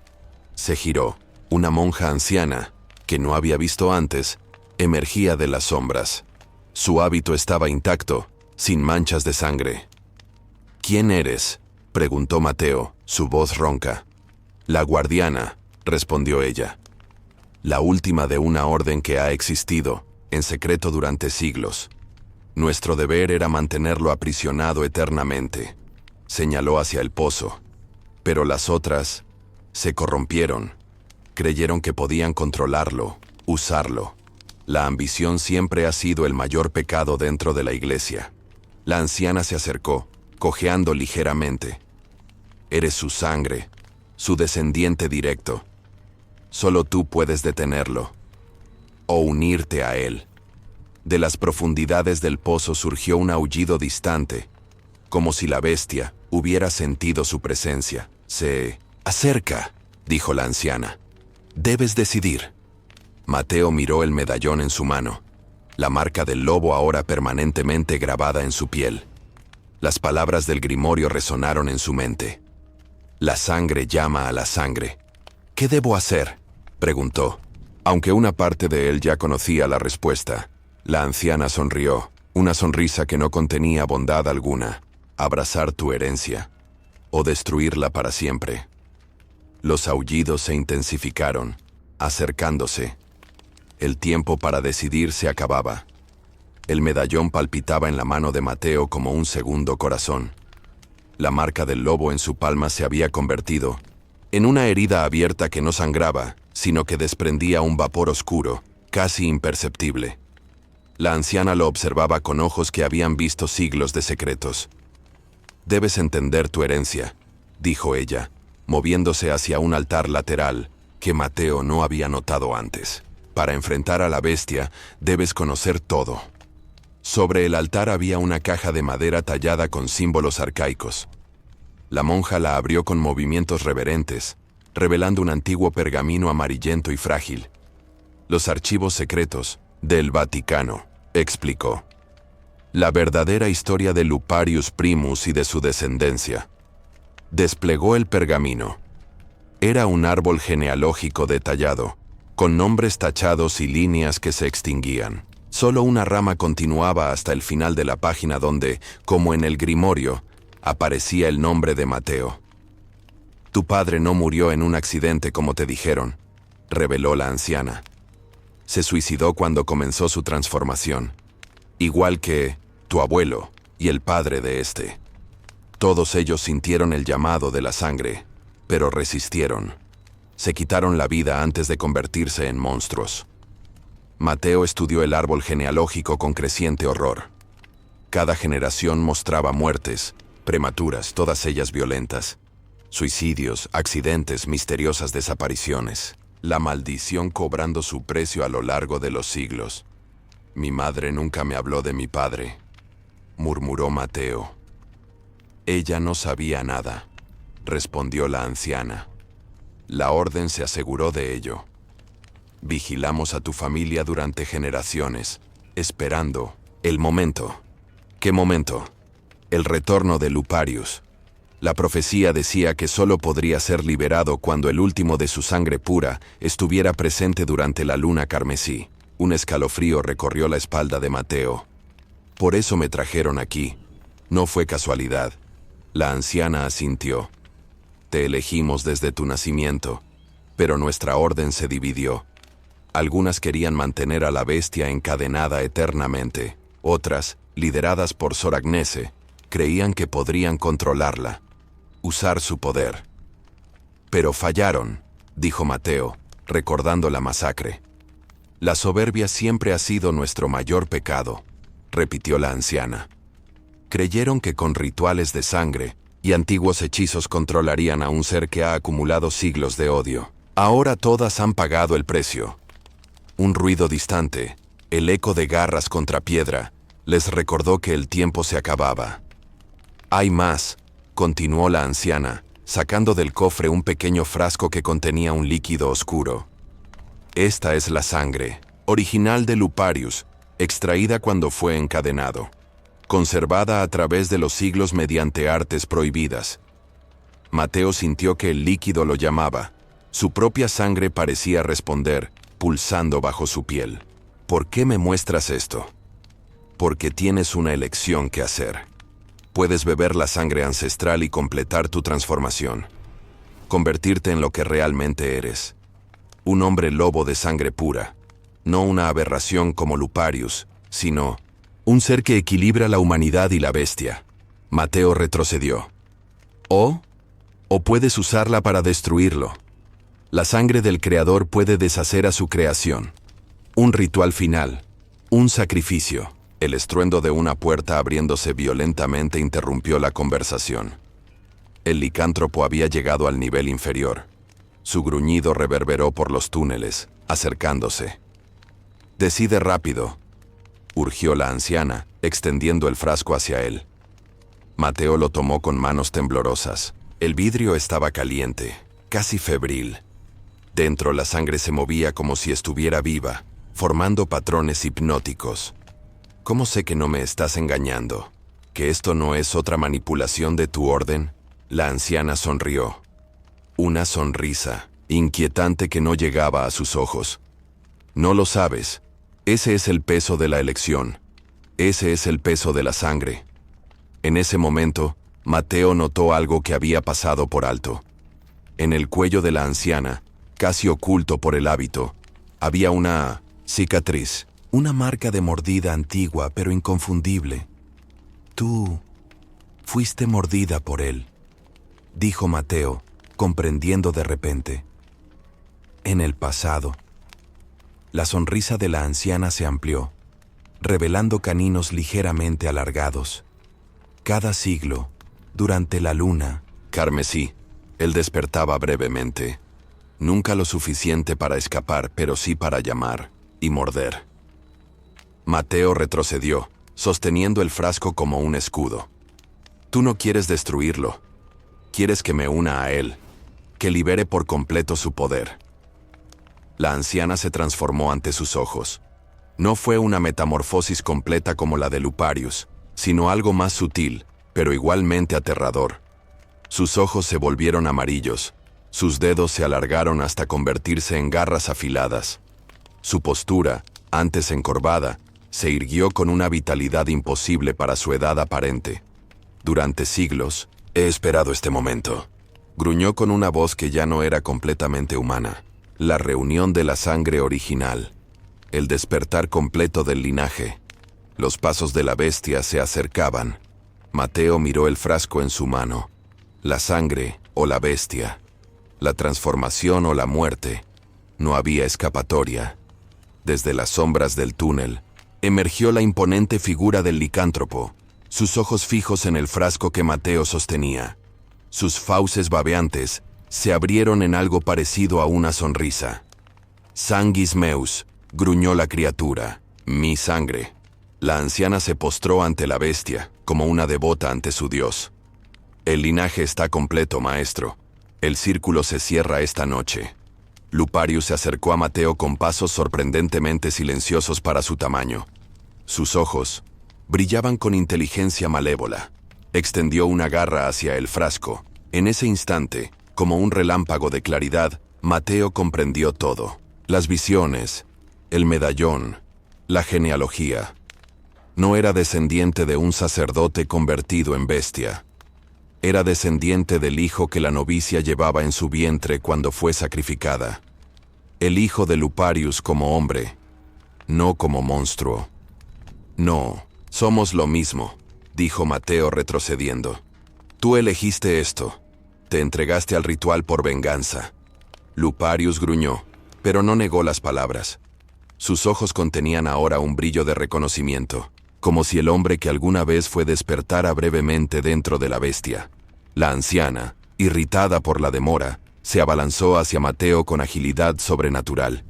Se giró. Una monja anciana, que no había visto antes, emergía de las sombras. Su hábito estaba intacto, sin manchas de sangre. «¿Quién eres?», preguntó Mateo, su voz ronca. «La guardiana», respondió ella. «La última de una orden que ha existido, en secreto durante siglos. Nuestro deber era mantenerlo aprisionado eternamente». Señaló hacia el pozo. «Pero las otras se corrompieron. Creyeron que podían controlarlo, usarlo. La ambición siempre ha sido el mayor pecado dentro de la iglesia». La anciana se acercó, cojeando ligeramente. «Eres su sangre, su descendiente directo. Solo tú puedes detenerlo, o unirte a él». De las profundidades del pozo surgió un aullido distante, como si la bestia hubiera sentido su presencia. «Se acerca», dijo la anciana. «Debes decidir». Mateo miró el medallón en su mano, la marca del lobo ahora permanentemente grabada en su piel. Las palabras del grimorio resonaron en su mente. «La sangre llama a la sangre». «¿Qué debo hacer?», preguntó. Aunque una parte de él ya conocía la respuesta, la anciana sonrió, una sonrisa que no contenía bondad alguna. «Abrazar tu herencia, o destruirla para siempre». Los aullidos se intensificaron, acercándose. El tiempo para decidir se acababa. El medallón palpitaba en la mano de Mateo como un segundo corazón. La marca del lobo en su palma se había convertido en una herida abierta que no sangraba, sino que desprendía un vapor oscuro, casi imperceptible. La anciana lo observaba con ojos que habían visto siglos de secretos. «Debes entender tu herencia», dijo ella, moviéndose hacia un altar lateral que Mateo no había notado antes. «Para enfrentar a la bestia, debes conocer todo». Sobre el altar había una caja de madera tallada con símbolos arcaicos. La monja la abrió con movimientos reverentes, revelando un antiguo pergamino amarillento y frágil. «Los archivos secretos del Vaticano», explicó. «La verdadera historia de Luparius Primus y de su descendencia». Desplegó el pergamino. Era un árbol genealógico detallado, con nombres tachados y líneas que se extinguían. Solo una rama continuaba hasta el final de la página donde, como en el grimorio, aparecía el nombre de Mateo. «Tu padre no murió en un accidente como te dijeron», reveló la anciana. «Se suicidó cuando comenzó su transformación, igual que tu abuelo y el padre de este. Todos ellos sintieron el llamado de la sangre, pero resistieron. Se quitaron la vida antes de convertirse en monstruos». Mateo estudió el árbol genealógico con creciente horror. Cada generación mostraba muertes, prematuras, todas ellas violentas. Suicidios, accidentes, misteriosas desapariciones. La maldición cobrando su precio a lo largo de los siglos. «Mi madre nunca me habló de mi padre», murmuró Mateo. «Ella no sabía nada», respondió la anciana. La orden se aseguró de ello. Vigilamos a tu familia durante generaciones, esperando el momento. ¿Qué momento? El retorno de Luparius. La profecía decía que solo podría ser liberado cuando el último de su sangre pura estuviera presente durante la luna carmesí. Un escalofrío recorrió la espalda de Mateo. Por eso me trajeron aquí. No fue casualidad. La anciana asintió. Te elegimos desde tu nacimiento, pero nuestra orden se dividió. Algunas querían mantener a la bestia encadenada eternamente. Otras, lideradas por Sor Agnese, creían que podrían controlarla, usar su poder. Pero fallaron, dijo Mateo, recordando la masacre. La soberbia siempre ha sido nuestro mayor pecado, repitió la anciana. Creyeron que con rituales de sangre y antiguos hechizos controlarían a un ser que ha acumulado siglos de odio. Ahora todas han pagado el precio. Un ruido distante, el eco de garras contra piedra, les recordó que el tiempo se acababa. Hay más, continuó la anciana, sacando del cofre un pequeño frasco que contenía un líquido oscuro. Esta es la sangre, original de Luparius, extraída cuando fue encadenado, conservada a través de los siglos mediante artes prohibidas. Mateo sintió que el líquido lo llamaba. Su propia sangre parecía responder, pulsando bajo su piel. ¿Por qué me muestras esto? Porque tienes una elección que hacer. Puedes beber la sangre ancestral y completar tu transformación. Convertirte en lo que realmente eres. Un hombre lobo de sangre pura. No una aberración como Luparius, sino un ser que equilibra la humanidad y la bestia. Mateo retrocedió. O puedes usarla para destruirlo. La sangre del Creador puede deshacer a su creación. Un ritual final. Un sacrificio. El estruendo de una puerta abriéndose violentamente interrumpió la conversación. El licántropo había llegado al nivel inferior. Su gruñido reverberó por los túneles, acercándose. «Decide rápido», urgió la anciana, extendiendo el frasco hacia él. Mateo lo tomó con manos temblorosas. El vidrio estaba caliente, casi febril. Dentro la sangre se movía como si estuviera viva, formando patrones hipnóticos. ¿Cómo sé que no me estás engañando? ¿Que esto no es otra manipulación de tu orden? La anciana sonrió. Una sonrisa, inquietante que no llegaba a sus ojos. No lo sabes. Ese es el peso de la elección. Ese es el peso de la sangre. En ese momento, Mateo notó algo que había pasado por alto. En el cuello de la anciana, casi oculto por el hábito, había una cicatriz, una marca de mordida antigua pero inconfundible. Tú fuiste mordida por él, dijo Mateo, comprendiendo de repente. En el pasado. La sonrisa de la anciana se amplió, revelando caninos ligeramente alargados. Cada siglo, durante la luna carmesí, él despertaba brevemente. Nunca lo suficiente para escapar, pero sí para llamar y morder. Mateo retrocedió, sosteniendo el frasco como un escudo. Tú no quieres destruirlo. Quieres que me una a él, que libere por completo su poder. La anciana se transformó ante sus ojos. No fue una metamorfosis completa como la de Luparius, sino algo más sutil, pero igualmente aterrador. Sus ojos se volvieron amarillos, sus dedos se alargaron hasta convertirse en garras afiladas. Su postura, antes encorvada, se irguió con una vitalidad imposible para su edad aparente. Durante siglos, he esperado este momento. Gruñó con una voz que ya no era completamente humana. La reunión de la sangre original. El despertar completo del linaje. Los pasos de la bestia se acercaban. Mateo miró el frasco en su mano. La sangre o la bestia. La transformación o la muerte. No había escapatoria. Desde las sombras del túnel, emergió la imponente figura del licántropo, sus ojos fijos en el frasco que Mateo sostenía. Sus fauces babeantes se abrieron en algo parecido a una sonrisa. «Sanguis meus», gruñó la criatura, «mi sangre». La anciana se postró ante la bestia, como una devota ante su dios. «El linaje está completo, maestro. El círculo se cierra esta noche. Luparius se acercó a Mateo con pasos sorprendentemente silenciosos para su tamaño. Sus ojos brillaban con inteligencia malévola. Extendió una garra hacia el frasco. En ese instante, como un relámpago de claridad, Mateo comprendió todo. Las visiones, el medallón, la genealogía. No era descendiente de un sacerdote convertido en bestia. Era descendiente del hijo que la novicia llevaba en su vientre cuando fue sacrificada. El hijo de Luparius como hombre, no como monstruo. No, somos lo mismo, dijo Mateo retrocediendo. Tú elegiste esto. Te entregaste al ritual por venganza. Luparius gruñó, pero no negó las palabras. Sus ojos contenían ahora un brillo de reconocimiento, como si el hombre que alguna vez fue despertara brevemente dentro de la bestia. La anciana, irritada por la demora, se abalanzó hacia Mateo con agilidad sobrenatural.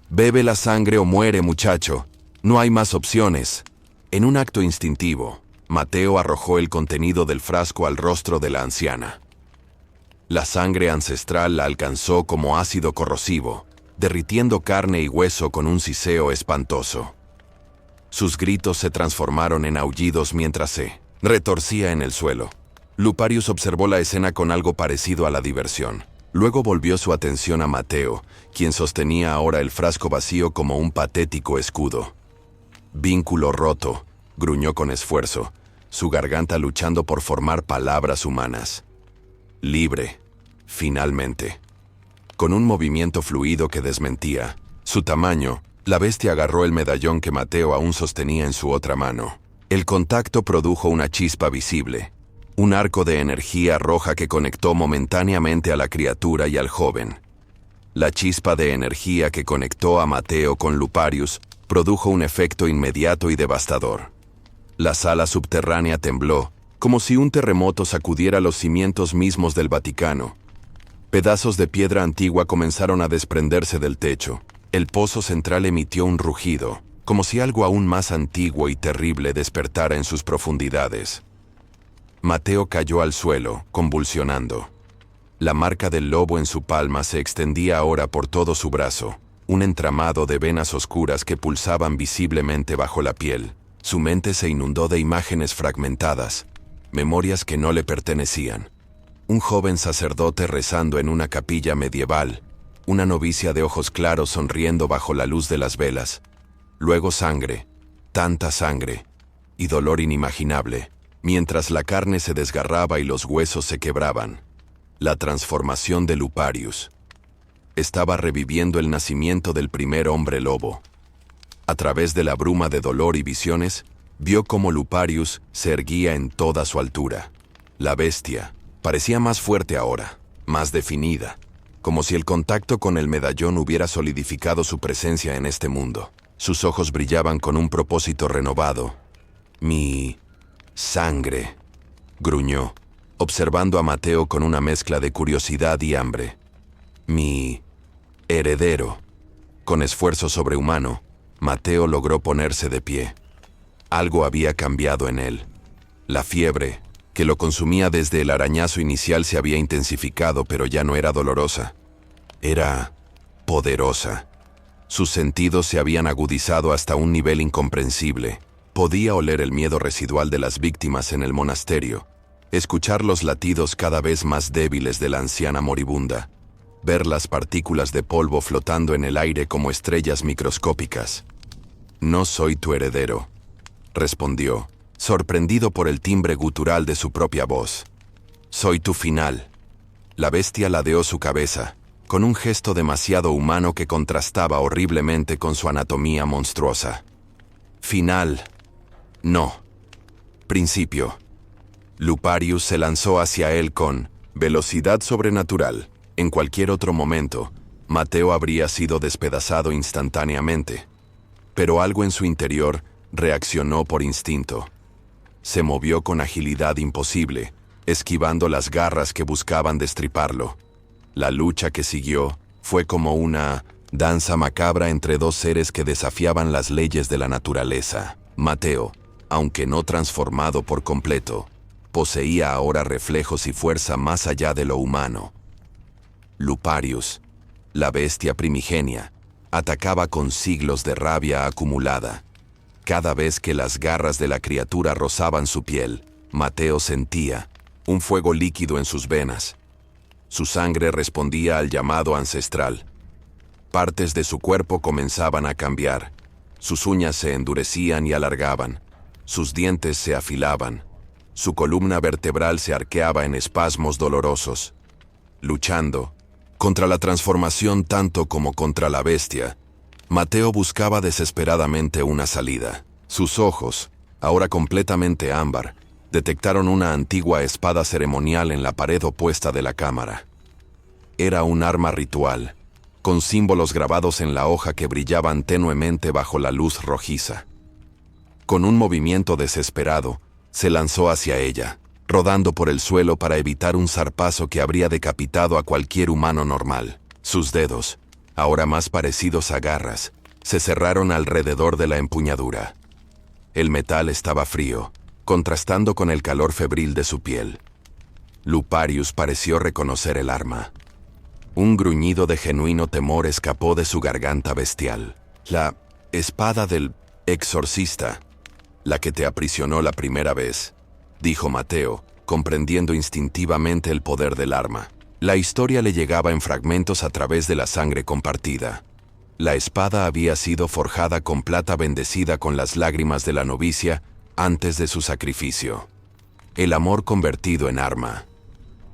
«Bebe la sangre o muere, muchacho. No hay más opciones». En un acto instintivo, Mateo arrojó el contenido del frasco al rostro de la anciana. La sangre ancestral la alcanzó como ácido corrosivo, derritiendo carne y hueso con un siseo espantoso. Sus gritos se transformaron en aullidos mientras se retorcía en el suelo. Luparius observó la escena con algo parecido a la diversión. Luego volvió su atención a Mateo, quien sostenía ahora el frasco vacío como un patético escudo. «Vínculo roto», gruñó con esfuerzo, su garganta luchando por formar palabras humanas. «Libre, finalmente». Con un movimiento fluido que desmentía su tamaño, la bestia agarró el medallón que Mateo aún sostenía en su otra mano. El contacto produjo una chispa visible, un arco de energía roja que conectó momentáneamente a la criatura y al joven. La chispa de energía que conectó a Mateo con Luparius produjo un efecto inmediato y devastador. La sala subterránea tembló, como si un terremoto sacudiera los cimientos mismos del Vaticano. Pedazos de piedra antigua comenzaron a desprenderse del techo. El pozo central emitió un rugido, como si algo aún más antiguo y terrible despertara en sus profundidades. Mateo cayó al suelo, convulsionando. La marca del lobo en su palma se extendía ahora por todo su brazo, un entramado de venas oscuras que pulsaban visiblemente bajo la piel. Su mente se inundó de imágenes fragmentadas, memorias que no le pertenecían. Un joven sacerdote rezando en una capilla medieval, una novicia de ojos claros sonriendo bajo la luz de las velas. Luego sangre, tanta sangre, y dolor inimaginable, mientras la carne se desgarraba y los huesos se quebraban. La transformación de Luparius. Estaba reviviendo el nacimiento del primer hombre lobo. A través de la bruma de dolor y visiones, vio cómo Luparius se erguía en toda su altura. La bestia parecía más fuerte ahora, más definida, como si el contacto con el medallón hubiera solidificado su presencia en este mundo. Sus ojos brillaban con un propósito renovado. «Mi sangre», gruñó, observando a Mateo con una mezcla de curiosidad y hambre. «Mi heredero». Con esfuerzo sobrehumano, Mateo logró ponerse de pie. Algo había cambiado en él. La fiebre, que lo consumía desde el arañazo inicial, se había intensificado, pero ya no era dolorosa. Era poderosa. Sus sentidos se habían agudizado hasta un nivel incomprensible. Podía oler el miedo residual de las víctimas en el monasterio, escuchar los latidos cada vez más débiles de la anciana moribunda, ver las partículas de polvo flotando en el aire como estrellas microscópicas. «No soy tu heredero», respondió, sorprendido por el timbre gutural de su propia voz. «Soy tu final». La bestia ladeó su cabeza, con un gesto demasiado humano que contrastaba horriblemente con su anatomía monstruosa. «Final. No. Principio». Luparius se lanzó hacia él con velocidad sobrenatural. En cualquier otro momento, Mateo habría sido despedazado instantáneamente. Pero algo en su interior reaccionó por instinto. Se movió con agilidad imposible, esquivando las garras que buscaban destriparlo. La lucha que siguió fue como una danza macabra entre dos seres que desafiaban las leyes de la naturaleza. Mateo, aunque no transformado por completo, poseía ahora reflejos y fuerza más allá de lo humano. Luparius, la bestia primigenia, atacaba con siglos de rabia acumulada. Cada vez que las garras de la criatura rozaban su piel, Mateo sentía un fuego líquido en sus venas. Su sangre respondía al llamado ancestral. Partes de su cuerpo comenzaban a cambiar. Sus uñas se endurecían y alargaban. Sus dientes se afilaban. Su columna vertebral se arqueaba en espasmos dolorosos. Luchando contra la transformación tanto como contra la bestia, Mateo buscaba desesperadamente una salida. Sus ojos, ahora completamente ámbar, detectaron una antigua espada ceremonial en la pared opuesta de la cámara. Era un arma ritual, con símbolos grabados en la hoja que brillaban tenuemente bajo la luz rojiza. Con un movimiento desesperado, se lanzó hacia ella, rodando por el suelo para evitar un zarpazo que habría decapitado a cualquier humano normal. Sus dedos, ahora más parecidos a garras, se cerraron alrededor de la empuñadura. El metal estaba frío, contrastando con el calor febril de su piel. Luparius pareció reconocer el arma. Un gruñido de genuino temor escapó de su garganta bestial. La espada del exorcista, la que te aprisionó la primera vez, dijo Mateo, comprendiendo instintivamente el poder del arma. La historia le llegaba en fragmentos a través de la sangre compartida. La espada había sido forjada con plata bendecida con las lágrimas de la novicia antes de su sacrificio. El amor convertido en arma.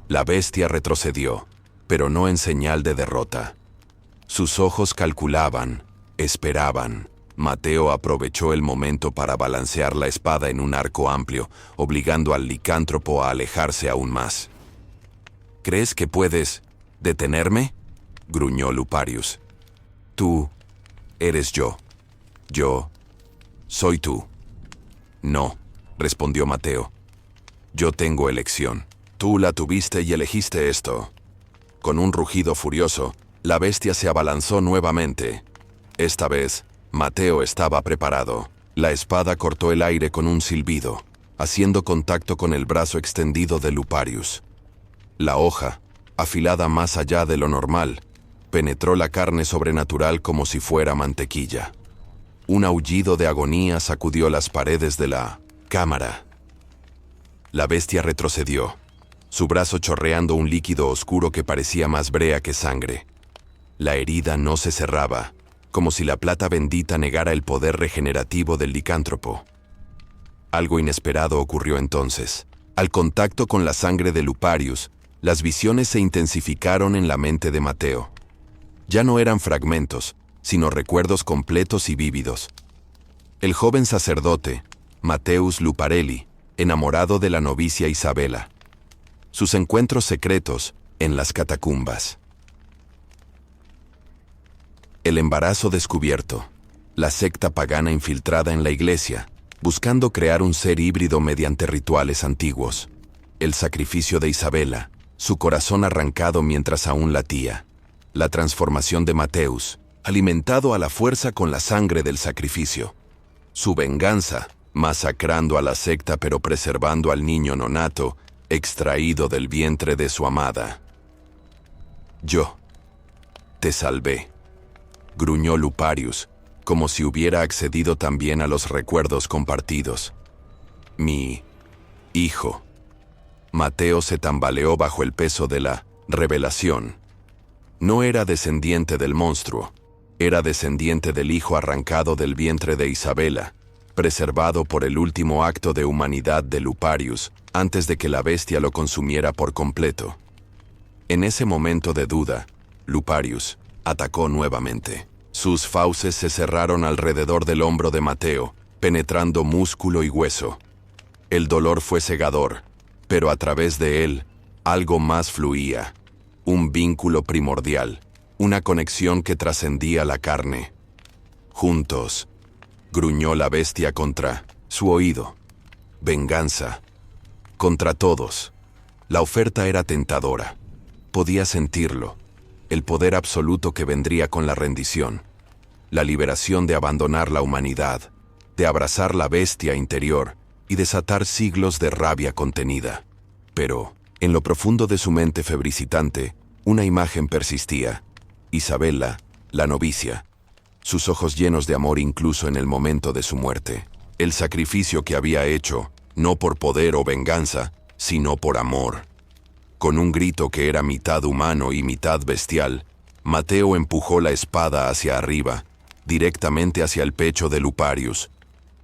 La bestia retrocedió, pero no en señal de derrota. Sus ojos calculaban, esperaban. Mateo aprovechó el momento para balancear la espada en un arco amplio, obligando al licántropo a alejarse aún más. ¿Crees que puedes detenerme?, gruñó Luparius. Tú eres yo. Yo soy tú. No, respondió Mateo. Yo tengo elección. Tú la tuviste y elegiste esto. Con un rugido furioso, la bestia se abalanzó nuevamente. Esta vez, Mateo estaba preparado. La espada cortó el aire con un silbido, haciendo contacto con el brazo extendido de Luparius. La hoja, afilada más allá de lo normal, penetró la carne sobrenatural como si fuera mantequilla. Un aullido de agonía sacudió las paredes de la cámara. La bestia retrocedió, su brazo chorreando un líquido oscuro que parecía más brea que sangre. La herida no se cerraba, como si la plata bendita negara el poder regenerativo del licántropo. Algo inesperado ocurrió entonces. Al contacto con la sangre de Luparius, las visiones se intensificaron en la mente de Mateo. Ya no eran fragmentos, sino recuerdos completos y vívidos. El joven sacerdote, Mateus Luparelli, enamorado de la novicia Isabela. Sus encuentros secretos en las catacumbas. El embarazo descubierto. La secta pagana infiltrada en la iglesia, buscando crear un ser híbrido mediante rituales antiguos. El sacrificio de Isabela, su corazón arrancado mientras aún latía. La transformación de Mateus, alimentado a la fuerza con la sangre del sacrificio. Su venganza, masacrando a la secta pero preservando al niño nonato, extraído del vientre de su amada. Yo te salvé, gruñó Luparius, como si hubiera accedido también a los recuerdos compartidos. Mi hijo. Mateo se tambaleó bajo el peso de la revelación. No era descendiente del monstruo, era descendiente del hijo arrancado del vientre de Isabela, preservado por el último acto de humanidad de Luparius, antes de que la bestia lo consumiera por completo. En ese momento de duda, Luparius atacó nuevamente. Sus fauces se cerraron alrededor del hombro de Mateo, penetrando músculo y hueso. El dolor fue cegador, pero a través de él, algo más fluía. Un vínculo primordial, una conexión que trascendía la carne. Juntos, gruñó la bestia contra su oído. Venganza. Contra todos. La oferta era tentadora. Podía sentirlo. El poder absoluto que vendría con la rendición. La liberación de abandonar la humanidad, de abrazar la bestia interior y desatar siglos de rabia contenida. Pero, en lo profundo de su mente febricitante, Una imagen persistía. Isabela, la novicia. Sus ojos llenos de amor incluso en el momento de su muerte. El sacrificio que había hecho, no por poder o venganza, sino por amor. Con un grito que era mitad humano y mitad bestial, Mateo empujó la espada hacia arriba, directamente hacia el pecho de Luparius.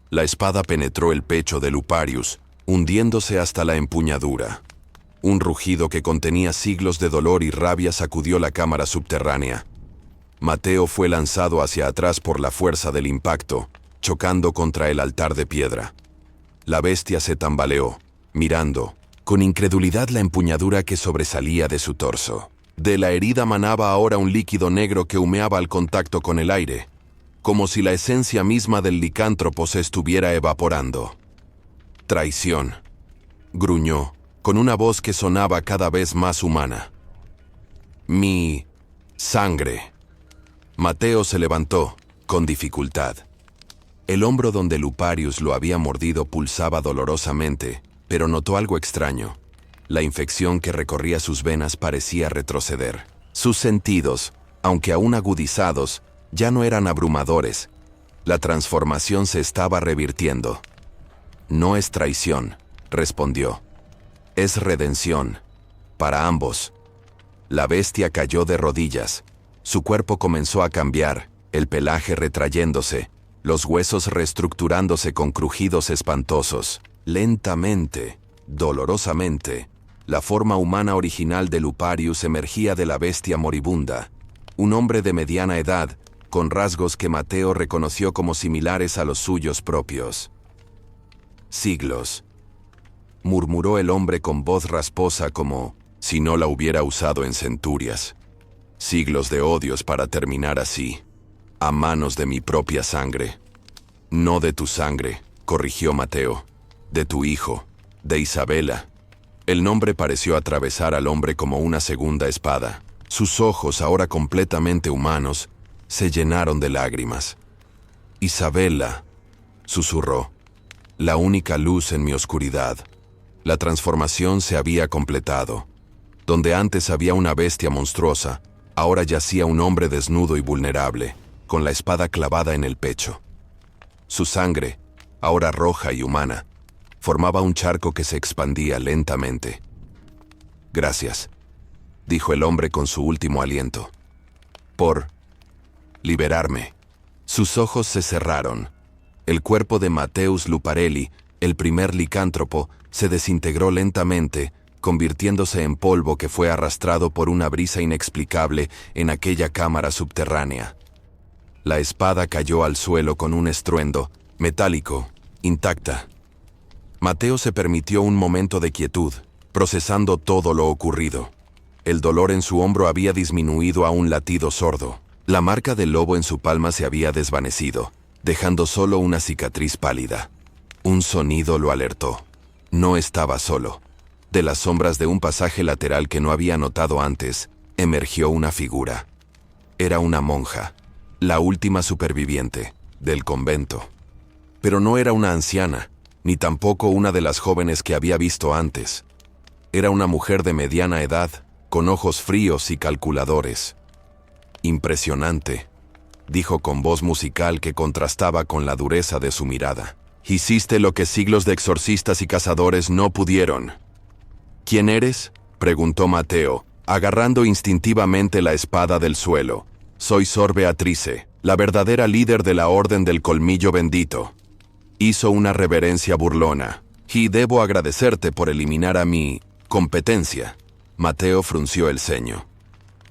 La espada penetró el pecho de Luparius, hundiéndose hasta la empuñadura. Un rugido que contenía siglos de dolor y rabia sacudió la cámara subterránea. Mateo fue lanzado hacia atrás por la fuerza del impacto, chocando contra el altar de piedra. La bestia se tambaleó, mirando, con incredulidad la empuñadura que sobresalía de su torso. De la herida manaba ahora un líquido negro que humeaba al contacto con el aire, como si la esencia misma del licántropo se estuviera evaporando. Traición, gruñó, con una voz que sonaba cada vez más humana. Mi sangre. Mateo se levantó, con dificultad. El hombro donde Luparius lo había mordido pulsaba dolorosamente, pero notó algo extraño. La infección que recorría sus venas parecía retroceder. Sus sentidos, aunque aún agudizados, ya no eran abrumadores. La transformación se estaba revirtiendo. No es traición, respondió. Es redención. Para ambos. La bestia cayó de rodillas. Su cuerpo comenzó a cambiar, el pelaje retrayéndose, los huesos reestructurándose con crujidos espantosos. Lentamente, dolorosamente, la forma humana original de Luparius emergía de la bestia moribunda. Un hombre de mediana edad, con rasgos que Mateo reconoció como similares a los suyos propios. Siglos, murmuró el hombre con voz rasposa como si no la hubiera usado en centurias. Siglos de odios para terminar así, a manos de mi propia sangre. No de tu sangre, corrigió Mateo, de tu hijo, de Isabela. El nombre pareció atravesar al hombre como una segunda espada. Sus ojos, ahora completamente humanos, se llenaron de lágrimas. Isabela, susurró, la única luz en mi oscuridad. La transformación se había completado. Donde antes había una bestia monstruosa, ahora yacía un hombre desnudo y vulnerable, con la espada clavada en el pecho. Su sangre, ahora roja y humana, formaba un charco que se expandía lentamente. Gracias, dijo el hombre con su último aliento. Por liberarme. Sus ojos se cerraron. El cuerpo de Mateus Luparelli, el primer licántropo, se desintegró lentamente, convirtiéndose en polvo que fue arrastrado por una brisa inexplicable en aquella cámara subterránea. La espada cayó al suelo con un estruendo, metálico, intacta. Mateo se permitió un momento de quietud, procesando todo lo ocurrido. El dolor en su hombro había disminuido a un latido sordo. La marca del lobo en su palma se había desvanecido, dejando solo una cicatriz pálida. Un sonido lo alertó. No estaba solo. De las sombras de un pasaje lateral que no había notado antes, emergió una figura. Era una monja, la última superviviente, del convento. Pero no era una anciana, ni tampoco una de las jóvenes que había visto antes. Era una mujer de mediana edad, con ojos fríos y calculadores. Impresionante, dijo con voz musical que contrastaba con la dureza de su mirada. Hiciste lo que siglos de exorcistas y cazadores no pudieron. ¿Quién eres?, preguntó Mateo, agarrando instintivamente la espada del suelo. Soy Sor Beatrice, la verdadera líder de la Orden del Colmillo Bendito. Hizo una reverencia burlona. Y debo agradecerte por eliminar a mi competencia. Mateo frunció el ceño.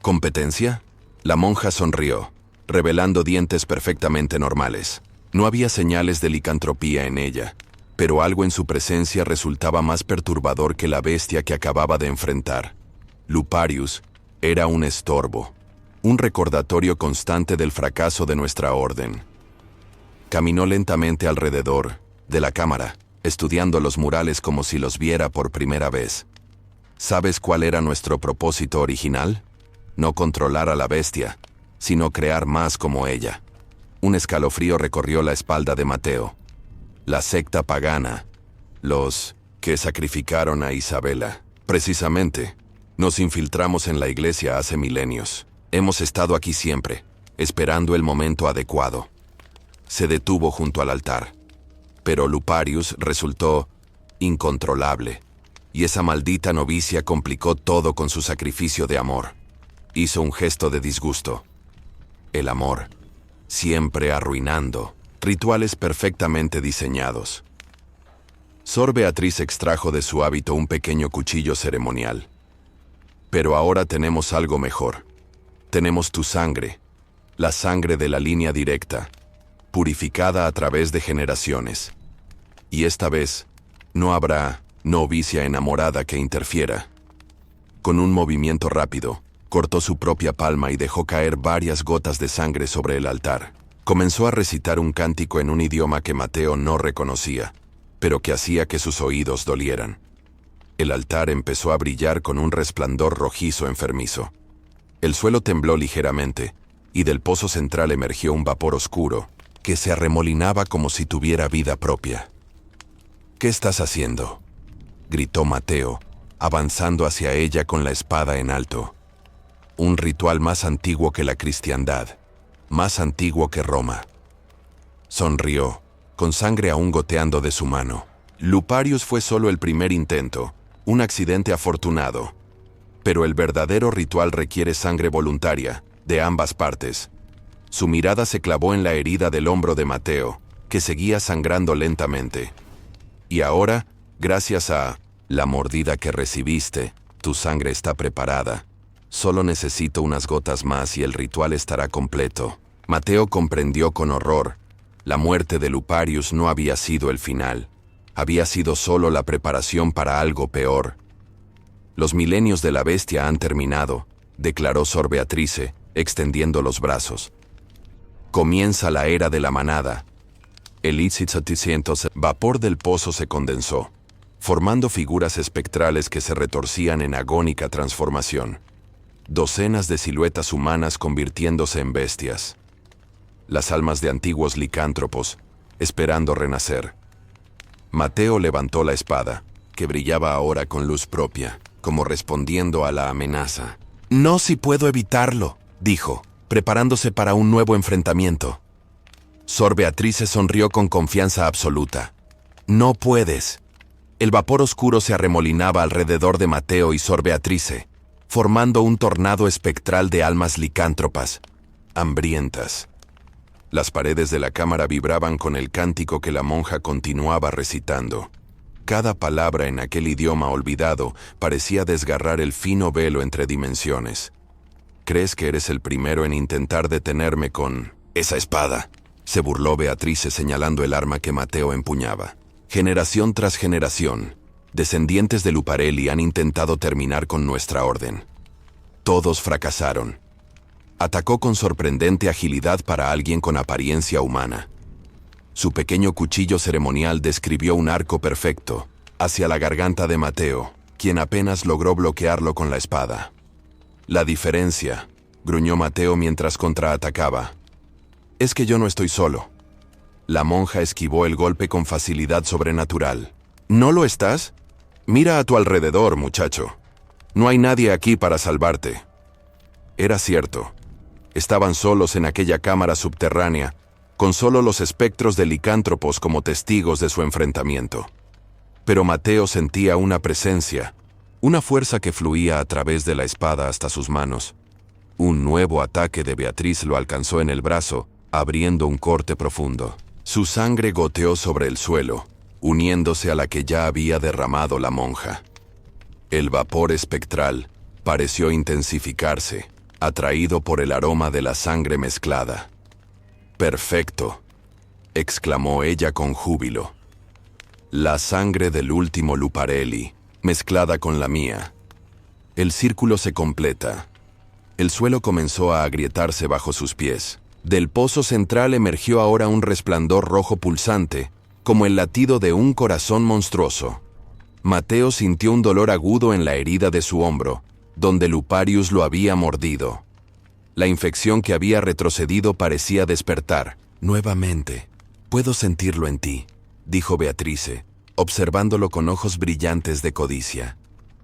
¿Competencia? La monja sonrió, revelando dientes perfectamente normales. No había señales de licantropía en ella, pero algo en su presencia resultaba más perturbador que la bestia que acababa de enfrentar. Luparius era un estorbo, un recordatorio constante del fracaso de nuestra orden. Caminó lentamente alrededor de la cámara, estudiando los murales como si los viera por primera vez. ¿Sabes cuál era nuestro propósito original? No controlar a la bestia, sino crear más como ella. Un escalofrío recorrió la espalda de Mateo. La secta pagana, los que sacrificaron a Isabela. Precisamente, Nos infiltramos en la iglesia hace milenios. Hemos estado aquí siempre, esperando el momento adecuado. Se detuvo junto al altar. Pero Luparius resultó incontrolable, y esa maldita novicia complicó todo con su sacrificio de amor. Hizo un gesto de disgusto. El amor, siempre arruinando rituales perfectamente diseñados. Sor Beatriz extrajo de su hábito un pequeño cuchillo ceremonial. Pero ahora tenemos algo mejor. Tenemos tu sangre, la sangre de la línea directa, purificada a través de generaciones. Y esta vez, no habrá novicia enamorada que interfiera. Con un movimiento rápido, cortó su propia palma y dejó caer varias gotas de sangre sobre el altar. Comenzó a recitar un cántico en un idioma que Mateo no reconocía, pero que hacía que sus oídos dolieran. El altar empezó a brillar con un resplandor rojizo enfermizo. El suelo tembló ligeramente, y del pozo central emergió un vapor oscuro, que se arremolinaba como si tuviera vida propia. «¿Qué estás haciendo?», gritó Mateo, avanzando hacia ella con la espada en alto. Un ritual más antiguo que la cristiandad, más antiguo que Roma. Sonrió, con sangre aún goteando de su mano. Luparius fue solo el primer intento, un accidente afortunado. Pero el verdadero ritual requiere sangre voluntaria, de ambas partes. Su mirada se clavó en la herida del hombro de Mateo, que seguía sangrando lentamente. Y ahora, gracias a la mordida que recibiste, tu sangre está preparada. Solo necesito unas gotas más y el ritual estará completo. Mateo comprendió con horror. La muerte de Luparius no había sido el final. Había sido solo la preparación para algo peor. Los milenios de la bestia han terminado, declaró Sor Beatrice, extendiendo los brazos. Comienza la era de la manada. El vapor del pozo se condensó, formando figuras espectrales que se retorcían en agónica transformación. Docenas de siluetas humanas convirtiéndose en bestias. Las almas de antiguos licántropos, esperando renacer. Mateo levantó la espada, que brillaba ahora con luz propia, como respondiendo a la amenaza. «No si puedo evitarlo», dijo, preparándose para un nuevo enfrentamiento. Sor Beatrice sonrió con confianza absoluta. «No puedes». El vapor oscuro se arremolinaba alrededor de Mateo y Sor Beatrice, formando un tornado espectral de almas licántropas, hambrientas. Las paredes de la cámara vibraban con el cántico que la monja continuaba recitando. Cada palabra en aquel idioma olvidado parecía desgarrar el fino velo entre dimensiones. «¿Crees que eres el primero en intentar detenerme con esa espada?», se burló Beatrice señalando el arma que Mateo empuñaba. «Generación tras generación, descendientes de Luparelli han intentado terminar con nuestra orden. Todos fracasaron». Atacó con sorprendente agilidad para alguien con apariencia humana. Su pequeño cuchillo ceremonial describió un arco perfecto hacia la garganta de Mateo, quien apenas logró bloquearlo con la espada. «La diferencia», gruñó Mateo mientras contraatacaba, «es que yo no estoy solo». La monja esquivó el golpe con facilidad sobrenatural. «¿No lo estás? Mira a tu alrededor, muchacho. No hay nadie aquí para salvarte». Era cierto. Estaban solos en aquella cámara subterránea, con solo los espectros de licántropos como testigos de su enfrentamiento. Pero Mateo sentía una presencia, una fuerza que fluía a través de la espada hasta sus manos. Un nuevo ataque de Beatriz lo alcanzó en el brazo, abriendo un corte profundo. Su sangre goteó sobre el suelo, uniéndose a la que ya había derramado la monja. El vapor espectral pareció intensificarse, atraído por el aroma de la sangre mezclada. «Perfecto», exclamó ella con júbilo. «La sangre del último Luparelli, mezclada con la mía». El círculo se completa. El suelo comenzó a agrietarse bajo sus pies. Del pozo central emergió ahora un resplandor rojo pulsante, como el latido de un corazón monstruoso. Mateo sintió un dolor agudo en la herida de su hombro, donde Luparius lo había mordido. La infección que había retrocedido parecía despertar. «Nuevamente, puedo sentirlo en ti», dijo Beatrice, observándolo con ojos brillantes de codicia.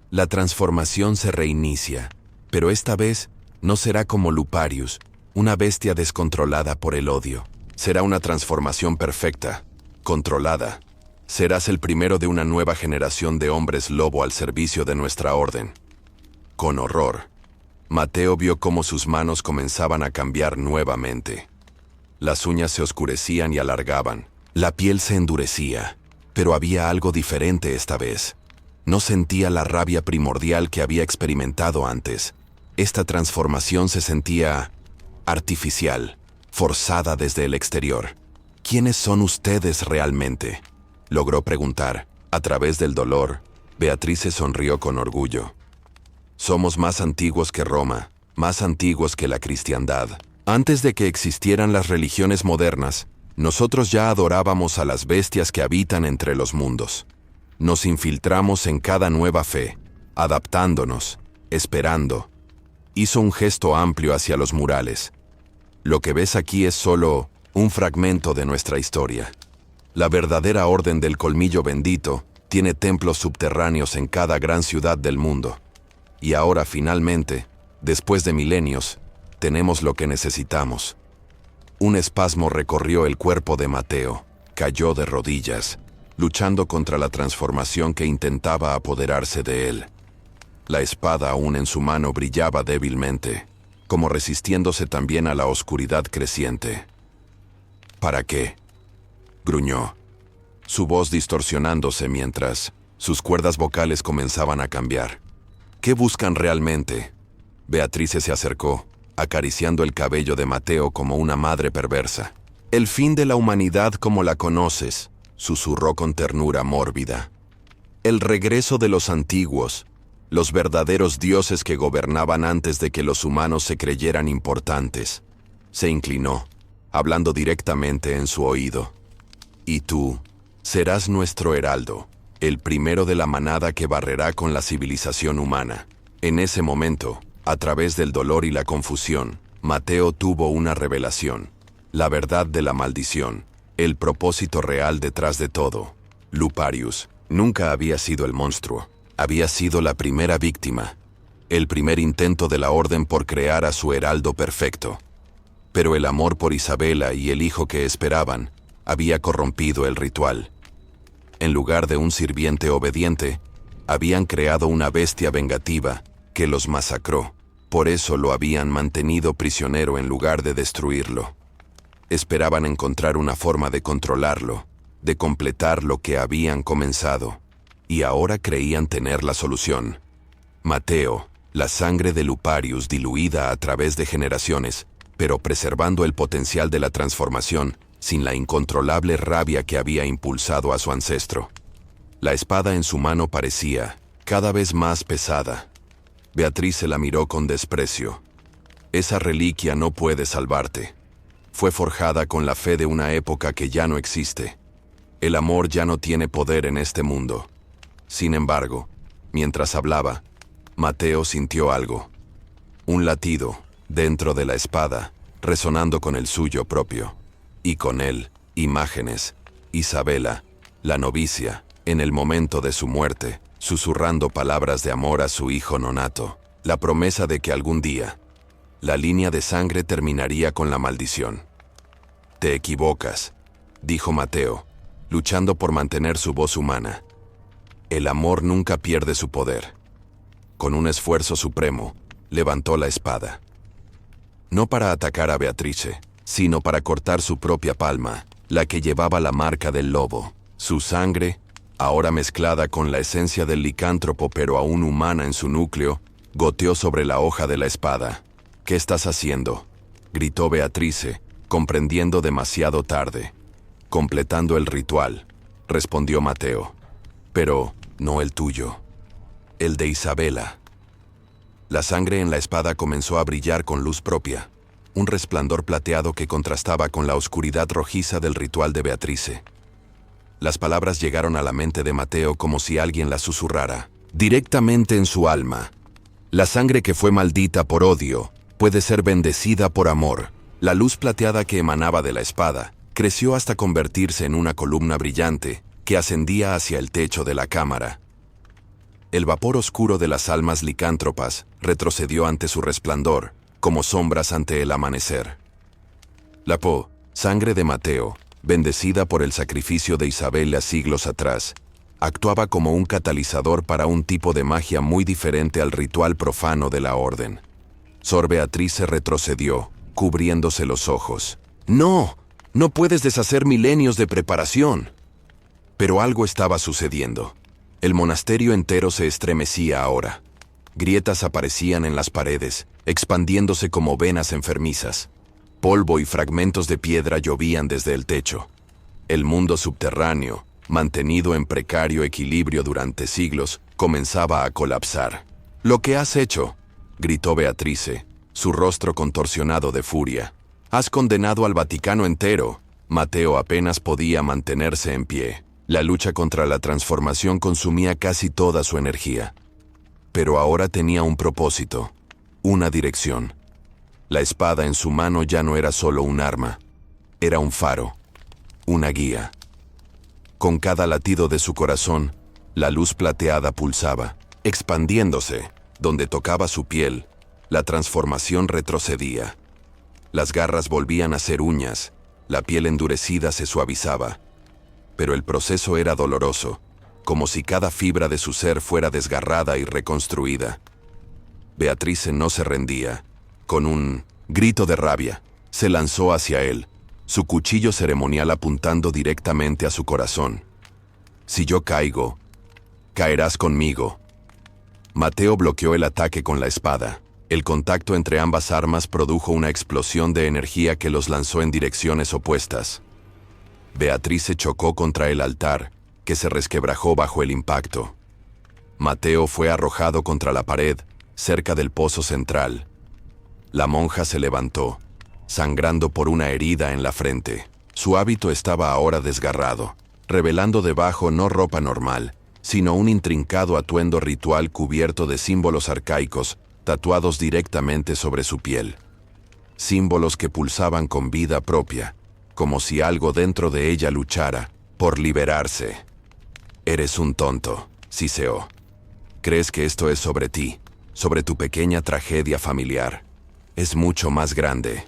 La transformación se reinicia, pero esta vez no será como Luparius, una bestia descontrolada por el odio. Será una transformación perfecta, controlada. Serás el primero de una nueva generación de hombres lobo al servicio de nuestra orden. Con horror, Mateo vio cómo sus manos comenzaban a cambiar nuevamente. Las uñas se oscurecían y alargaban. La piel se endurecía, pero había algo diferente esta vez. No sentía la rabia primordial que había experimentado antes. Esta transformación se sentía artificial, forzada desde el exterior. ¿Quiénes son ustedes realmente?, logró preguntar. A través del dolor, Beatrice sonrió con orgullo. Somos más antiguos que Roma, más antiguos que la cristiandad. Antes de que existieran las religiones modernas, nosotros ya adorábamos a las bestias que habitan entre los mundos. Nos infiltramos en cada nueva fe, adaptándonos, esperando. Hizo un gesto amplio hacia los murales. Lo que ves aquí es solo un fragmento de nuestra historia. La verdadera orden del colmillo bendito tiene templos subterráneos en cada gran ciudad del mundo. Y ahora finalmente, después de milenios, tenemos lo que necesitamos. Un espasmo recorrió el cuerpo de Mateo. Cayó de rodillas, luchando contra la transformación que intentaba apoderarse de él. La espada aún en su mano brillaba débilmente, como resistiéndose también a la oscuridad creciente. ¿Para qué?, gruñó, su voz distorsionándose mientras sus cuerdas vocales comenzaban a cambiar. ¿Qué buscan realmente? Beatrice se acercó, acariciando el cabello de Mateo como una madre perversa. El fin de la humanidad como la conoces, susurró con ternura mórbida. El regreso de los antiguos, los verdaderos dioses que gobernaban antes de que los humanos se creyeran importantes. Se inclinó, hablando directamente en su oído. Y tú, serás nuestro heraldo, el primero de la manada que barrerá con la civilización humana. En ese momento, a través del dolor y la confusión, Mateo tuvo una revelación. La verdad de la maldición, el propósito real detrás de todo. Luparius nunca había sido el monstruo, había sido la primera víctima, el primer intento de la orden por crear a su heraldo perfecto. Pero el amor por Isabela y el hijo que esperaban había corrompido el ritual. En lugar de un sirviente obediente, habían creado una bestia vengativa que los masacró. Por eso lo habían mantenido prisionero en lugar de destruirlo. Esperaban encontrar una forma de controlarlo, de completar lo que habían comenzado, y ahora creían tener la solución. Mateo, la sangre de Luparius diluida a través de generaciones, pero preservando el potencial de la transformación, sin la incontrolable rabia que había impulsado a su ancestro. La espada en su mano parecía cada vez más pesada. Beatrice la miró con desprecio. Esa reliquia no puede salvarte. Fue forjada con la fe de una época que ya no existe. El amor ya no tiene poder en este mundo. Sin embargo, mientras hablaba, Mateo sintió algo. Un latido, dentro de la espada, resonando con el suyo propio. Y con él, imágenes. Isabela, la novicia, en el momento de su muerte, susurrando palabras de amor a su hijo nonato. La promesa de que algún día, la línea de sangre terminaría con la maldición. Te equivocas, dijo Mateo, luchando por mantener su voz humana. El amor nunca pierde su poder. Con un esfuerzo supremo, levantó la espada. No para atacar a Beatrice, sino para cortar su propia palma, la que llevaba la marca del lobo. Su sangre, ahora mezclada con la esencia del licántropo pero aún humana en su núcleo, goteó sobre la hoja de la espada. ¿Qué estás haciendo?, gritó Beatrice, comprendiendo demasiado tarde. Completando el ritual, respondió Mateo. Pero no el tuyo. El de Isabela. La sangre en la espada comenzó a brillar con luz propia, un resplandor plateado que contrastaba con la oscuridad rojiza del ritual de Beatrice. Las palabras llegaron a la mente de Mateo como si alguien las susurrara, directamente en su alma. La sangre que fue maldita por odio puede ser bendecida por amor. La luz plateada que emanaba de la espada creció hasta convertirse en una columna brillante que ascendía hacia el techo de la cámara. El vapor oscuro de las almas licántropas retrocedió ante su resplandor, como sombras ante el amanecer. La sangre de Mateo, bendecida por el sacrificio de Isabela siglos atrás, actuaba como un catalizador para un tipo de magia muy diferente al ritual profano de la orden. Sor Beatrice retrocedió, cubriéndose los ojos. ¡No! ¡No puedes deshacer milenios de preparación! Pero algo estaba sucediendo. El monasterio entero se estremecía ahora. Grietas aparecían en las paredes, expandiéndose como venas enfermizas. Polvo y fragmentos de piedra llovían desde el techo. El mundo subterráneo, mantenido en precario equilibrio durante siglos, comenzaba a colapsar. «¿Lo que has hecho?», gritó Beatrice, su rostro contorsionado de furia. «Has condenado al Vaticano entero». Mateo apenas podía mantenerse en pie. La lucha contra la transformación consumía casi toda su energía. Pero ahora tenía un propósito, una dirección. La espada en su mano ya no era solo un arma, era un faro, una guía. Con cada latido de su corazón, la luz plateada pulsaba, expandiéndose. Donde tocaba su piel, la transformación retrocedía. Las garras volvían a ser uñas, la piel endurecida se suavizaba. Pero el proceso era doloroso, como si cada fibra de su ser fuera desgarrada y reconstruida. Beatrice no se rendía. Con un grito de rabia, se lanzó hacia él, su cuchillo ceremonial apuntando directamente a su corazón. «Si yo caigo, caerás conmigo». Mateo bloqueó el ataque con la espada. El contacto entre ambas armas produjo una explosión de energía que los lanzó en direcciones opuestas. Beatrice chocó contra el altar, que se resquebrajó bajo el impacto. Mateo fue arrojado contra la pared, cerca del pozo central. La monja se levantó, sangrando por una herida en la frente. Su hábito estaba ahora desgarrado, revelando debajo no ropa normal, sino un intrincado atuendo ritual cubierto de símbolos arcaicos, tatuados directamente sobre su piel. Símbolos que pulsaban con vida propia, como si algo dentro de ella luchara por liberarse. «Eres un tonto», siseó. «Crees que esto es sobre ti, sobre tu pequeña tragedia familiar. Es mucho más grande».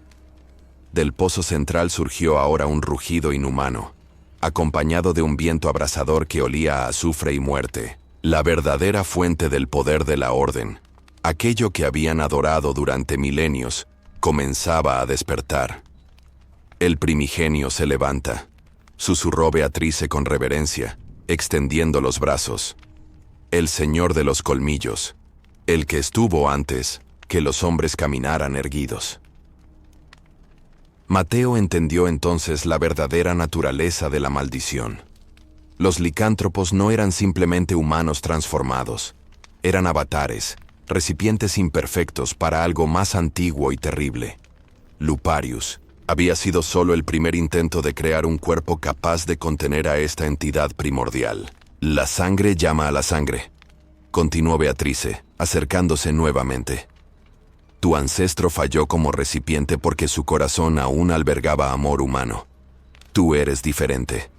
Del pozo central surgió ahora un rugido inhumano, acompañado de un viento abrasador que olía a azufre y muerte. La verdadera fuente del poder de la orden, aquello que habían adorado durante milenios, comenzaba a despertar. «El primigenio se levanta», susurró Beatrice con reverencia, extendiendo los brazos. «El señor de los colmillos, el que estuvo antes que los hombres caminaran erguidos». Mateo entendió entonces la verdadera naturaleza de la maldición. Los licántropos no eran simplemente humanos transformados, eran avatares, recipientes imperfectos para algo más antiguo y terrible. Luparius había sido solo el primer intento de crear un cuerpo capaz de contener a esta entidad primordial. «La sangre llama a la sangre», continuó Beatrice, acercándose nuevamente. «Tu ancestro falló como recipiente porque su corazón aún albergaba amor humano. Tú eres diferente.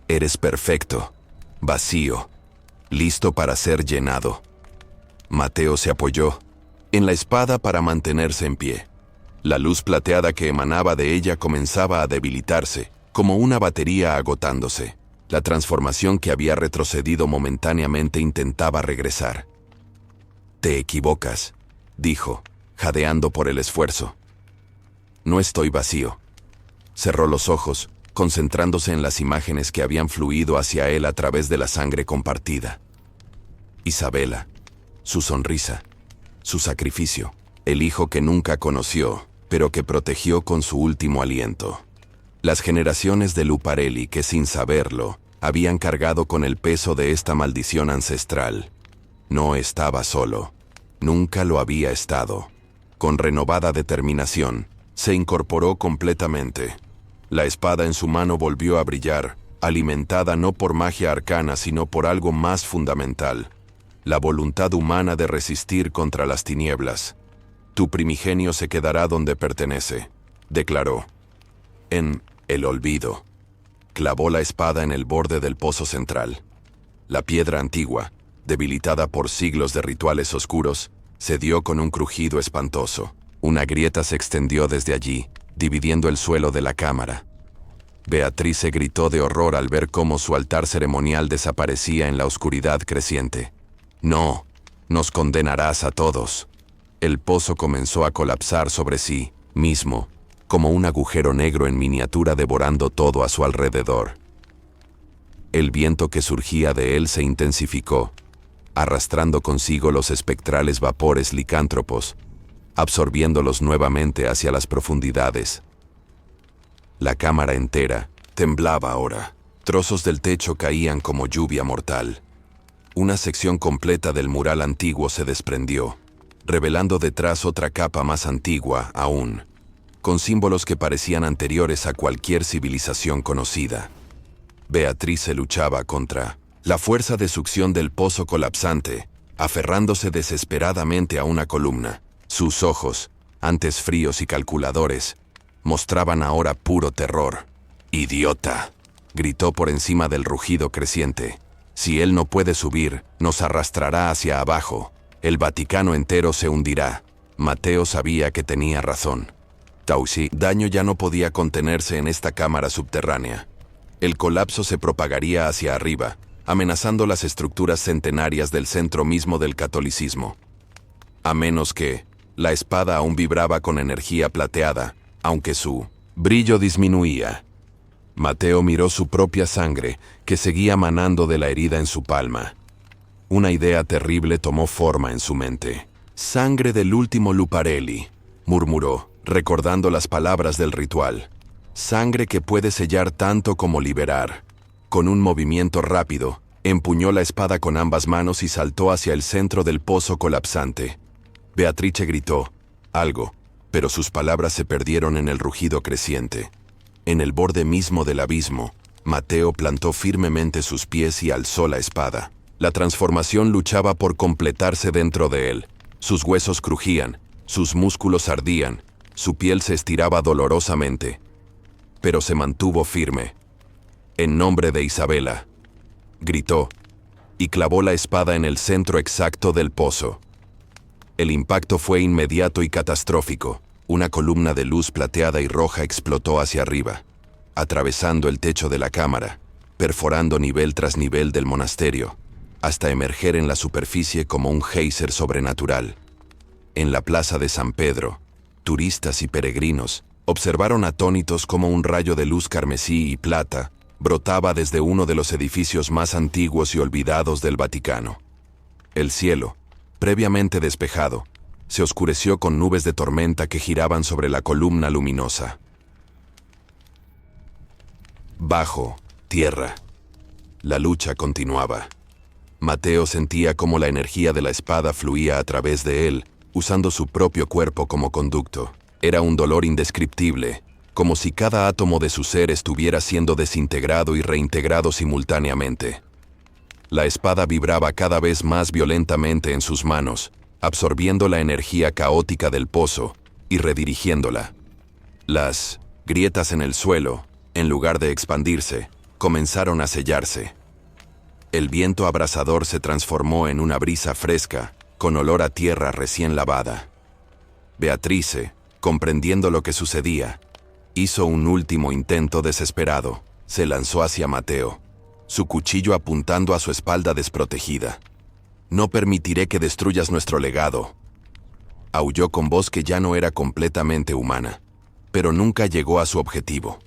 Eres perfecto, vacío, listo para ser llenado». Mateo se apoyó en la espada para mantenerse en pie. La luz plateada que emanaba de ella comenzaba a debilitarse, como una batería agotándose. La transformación que había retrocedido momentáneamente intentaba regresar. «Te equivocas», dijo, jadeando por el esfuerzo. «No estoy vacío». Cerró los ojos, concentrándose en las imágenes que habían fluido hacia él a través de la sangre compartida. Isabela, su sonrisa, su sacrificio, el hijo que nunca conoció, pero que protegió con su último aliento. Las generaciones de Luparelli que sin saberlo, habían cargado con el peso de esta maldición ancestral. No estaba solo, nunca lo había estado. Con renovada determinación, se incorporó completamente. La espada en su mano volvió a brillar, alimentada no por magia arcana sino por algo más fundamental: la voluntad humana de resistir contra las tinieblas. «Tu primigenio se quedará donde pertenece», declaró. «En el olvido». Clavó la espada en el borde del pozo central. La piedra antigua, debilitada por siglos de rituales oscuros, cedió con un crujido espantoso. Una grieta se extendió desde allí, dividiendo el suelo de la cámara. Beatrice gritó de horror al ver cómo su altar ceremonial desaparecía en la oscuridad creciente. «No, nos condenarás a todos». El pozo comenzó a colapsar sobre sí mismo, como un agujero negro en miniatura devorando todo a su alrededor. El viento que surgía de él se intensificó, arrastrando consigo los espectrales vapores licántropos, absorbiéndolos nuevamente hacia las profundidades. La cámara entera temblaba ahora. Trozos del techo caían como lluvia mortal. Una sección completa del mural antiguo se desprendió, revelando detrás otra capa más antigua aún, con símbolos que parecían anteriores a cualquier civilización conocida. Beatrice luchaba contra la fuerza de succión del pozo colapsante, aferrándose desesperadamente a una columna. Sus ojos, antes fríos y calculadores, mostraban ahora puro terror. «¡Idiota!», gritó por encima del rugido creciente. «Si él no puede subir, nos arrastrará hacia abajo. El Vaticano entero se hundirá». Mateo sabía que tenía razón. Daño ya no podía contenerse en esta cámara subterránea. El colapso se propagaría hacia arriba, amenazando las estructuras centenarias del centro mismo del catolicismo. A menos que la espada aún vibraba con energía plateada, aunque su brillo disminuía. Mateo miró su propia sangre, que seguía manando de la herida en su palma. Una idea terrible tomó forma en su mente. «Sangre del último Luparelli», murmuró, recordando las palabras del ritual. «Sangre que puede sellar tanto como liberar». Con un movimiento rápido, empuñó la espada con ambas manos y saltó hacia el centro del pozo colapsante. Beatrice gritó algo, pero sus palabras se perdieron en el rugido creciente. En el borde mismo del abismo, Mateo plantó firmemente sus pies y alzó la espada. La transformación luchaba por completarse dentro de él. Sus huesos crujían, sus músculos ardían, su piel se estiraba dolorosamente. Pero se mantuvo firme. «En nombre de Isabela», gritó, y clavó la espada en el centro exacto del pozo. El impacto fue inmediato y catastrófico. Una columna de luz plateada y roja explotó hacia arriba, atravesando el techo de la cámara, perforando nivel tras nivel del monasterio, hasta emerger en la superficie como un geyser sobrenatural. En la plaza de San Pedro, turistas y peregrinos observaron atónitos cómo un rayo de luz carmesí y plata brotaba desde uno de los edificios más antiguos y olvidados del Vaticano. El cielo, previamente despejado, se oscureció con nubes de tormenta que giraban sobre la columna luminosa. Bajo tierra. La lucha continuaba. Mateo sentía cómo la energía de la espada fluía a través de él, usando su propio cuerpo como conducto. Era un dolor indescriptible, como si cada átomo de su ser estuviera siendo desintegrado y reintegrado simultáneamente. La espada vibraba cada vez más violentamente en sus manos, absorbiendo la energía caótica del pozo y redirigiéndola. Las grietas en el suelo, en lugar de expandirse, comenzaron a sellarse. El viento abrasador se transformó en una brisa fresca, con olor a tierra recién lavada. Beatrice, comprendiendo lo que sucedía, hizo un último intento desesperado. Se lanzó hacia Mateo, su cuchillo apuntando a su espalda desprotegida. «No permitiré que destruyas nuestro legado», aulló con voz que ya no era completamente humana, pero nunca llegó a su objetivo.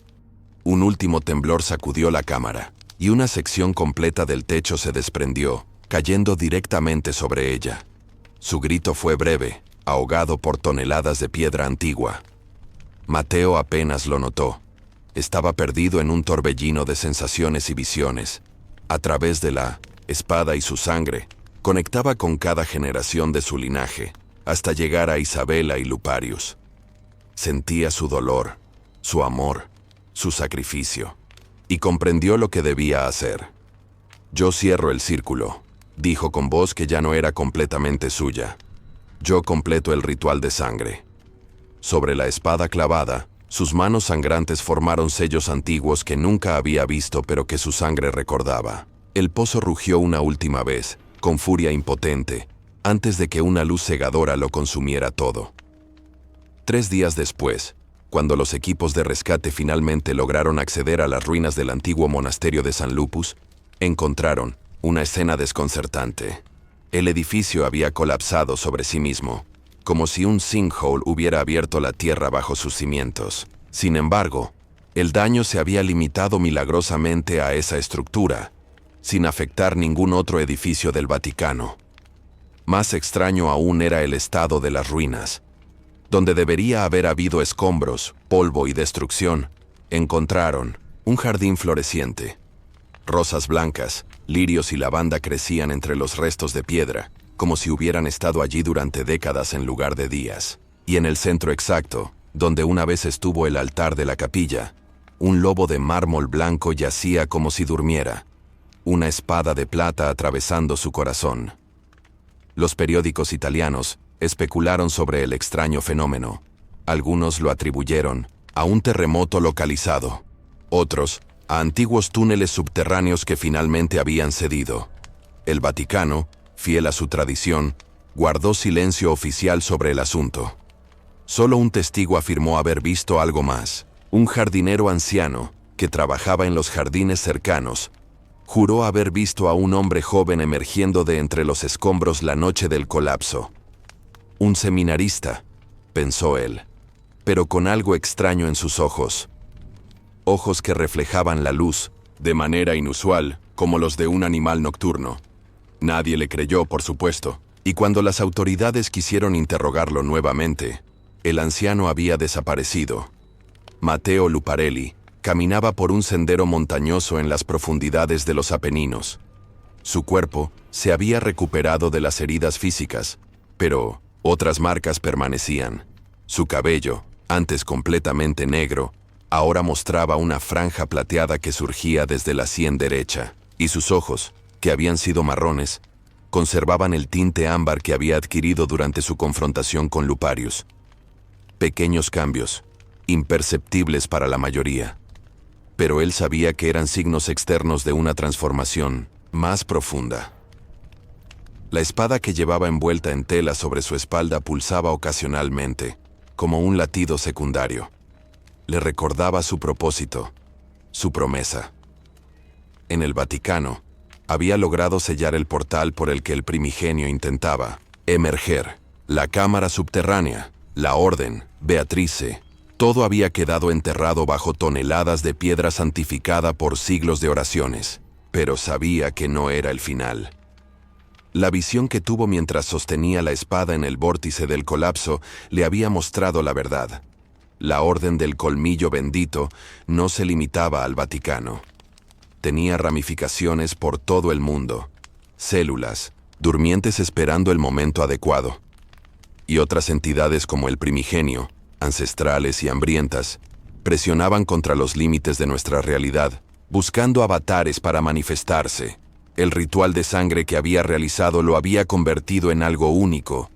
Un último temblor sacudió la cámara, y una sección completa del techo se desprendió, cayendo directamente sobre ella. Su grito fue breve, ahogado por toneladas de piedra antigua. Mateo apenas lo notó. Estaba perdido en un torbellino de sensaciones y visiones. A través de la espada y su sangre, conectaba con cada generación de su linaje, hasta llegar a Isabela y Luparius. Sentía su dolor, su amor, su sacrificio, y comprendió lo que debía hacer. «Yo cierro el círculo», dijo con voz que ya no era completamente suya. «Yo completo el ritual de sangre». Sobre la espada clavada, sus manos sangrantes formaron sellos antiguos que nunca había visto pero que su sangre recordaba. El pozo rugió una última vez, con furia impotente, antes de que una luz cegadora lo consumiera todo. 3 días después, cuando los equipos de rescate finalmente lograron acceder a las ruinas del antiguo monasterio de San Lupus, encontraron una escena desconcertante. El edificio había colapsado sobre sí mismo, como si un sinkhole hubiera abierto la tierra bajo sus cimientos. Sin embargo, el daño se había limitado milagrosamente a esa estructura, sin afectar ningún otro edificio del Vaticano. Más extraño aún era el estado de las ruinas. Donde debería haber habido escombros, polvo y destrucción, encontraron un jardín floreciente. Rosas blancas, lirios y lavanda crecían entre los restos de piedra, como si hubieran estado allí durante décadas en lugar de días. Y en el centro exacto, donde una vez estuvo el altar de la capilla, un lobo de mármol blanco yacía como si durmiera, una espada de plata atravesando su corazón. Los periódicos italianos especularon sobre el extraño fenómeno. Algunos lo atribuyeron a un terremoto localizado, otros a antiguos túneles subterráneos que finalmente habían cedido. El Vaticano, fiel a su tradición, guardó silencio oficial sobre el asunto. Solo un testigo afirmó haber visto algo más. Un jardinero anciano, que trabajaba en los jardines cercanos, juró haber visto a un hombre joven emergiendo de entre los escombros la noche del colapso. Un seminarista, pensó él, pero con algo extraño en sus ojos. Ojos que reflejaban la luz, de manera inusual, como los de un animal nocturno. Nadie le creyó, por supuesto, y cuando las autoridades quisieron interrogarlo nuevamente, el anciano había desaparecido. Matteo Luparelli caminaba por un sendero montañoso en las profundidades de los Apeninos. Su cuerpo se había recuperado de las heridas físicas, pero otras marcas permanecían. Su cabello, antes completamente negro, ahora mostraba una franja plateada que surgía desde la sien derecha, y sus ojos, que habían sido marrones, conservaban el tinte ámbar que había adquirido durante su confrontación con Luparius. Pequeños cambios, imperceptibles para la mayoría. Pero él sabía que eran signos externos de una transformación más profunda. La espada que llevaba envuelta en tela sobre su espalda pulsaba ocasionalmente, como un latido secundario. Le recordaba su propósito, su promesa. En el Vaticano, había logrado sellar el portal por el que el primigenio intentaba emerger. La cámara subterránea, la orden, Beatrice, todo había quedado enterrado bajo toneladas de piedra santificada por siglos de oraciones, pero sabía que no era el final. La visión que tuvo mientras sostenía la espada en el vórtice del colapso le había mostrado la verdad. La orden del colmillo bendito no se limitaba al Vaticano. Tenía ramificaciones por todo el mundo, células, durmientes esperando el momento adecuado. Y otras entidades como el primigenio, ancestrales y hambrientas, presionaban contra los límites de nuestra realidad, buscando avatares para manifestarse. El ritual de sangre que había realizado lo había convertido en algo único,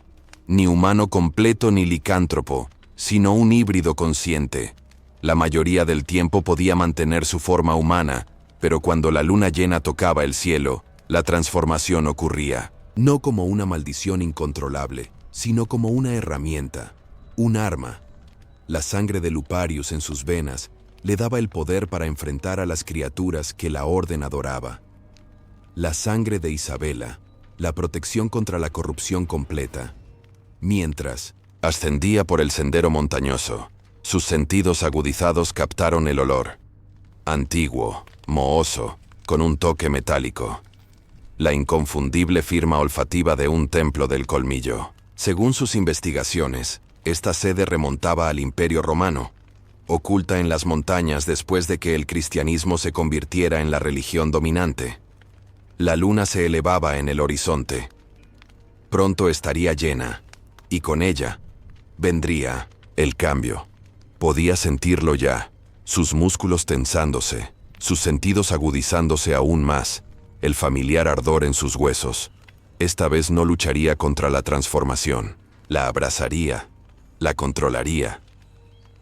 ni humano completo ni licántropo, sino un híbrido consciente. La mayoría del tiempo podía mantener su forma humana, pero cuando la luna llena tocaba el cielo, la transformación ocurría, no como una maldición incontrolable, sino como una herramienta, un arma. La sangre de Luparius en sus venas le daba el poder para enfrentar a las criaturas que la orden adoraba. La sangre de Isabela, la protección contra la corrupción completa. Mientras ascendía por el sendero montañoso, sus sentidos agudizados captaron el olor. Antiguo, mohoso, con un toque metálico. La inconfundible firma olfativa de un templo del colmillo. Según sus investigaciones, esta sede remontaba al Imperio Romano, oculta en las montañas después de que el cristianismo se convirtiera en la religión dominante. La luna se elevaba en el horizonte. Pronto estaría llena, y con ella vendría el cambio. Podía sentirlo ya, sus músculos tensándose, sus sentidos agudizándose aún más, el familiar ardor en sus huesos. Esta vez no lucharía contra la transformación, la abrazaría, la controlaría.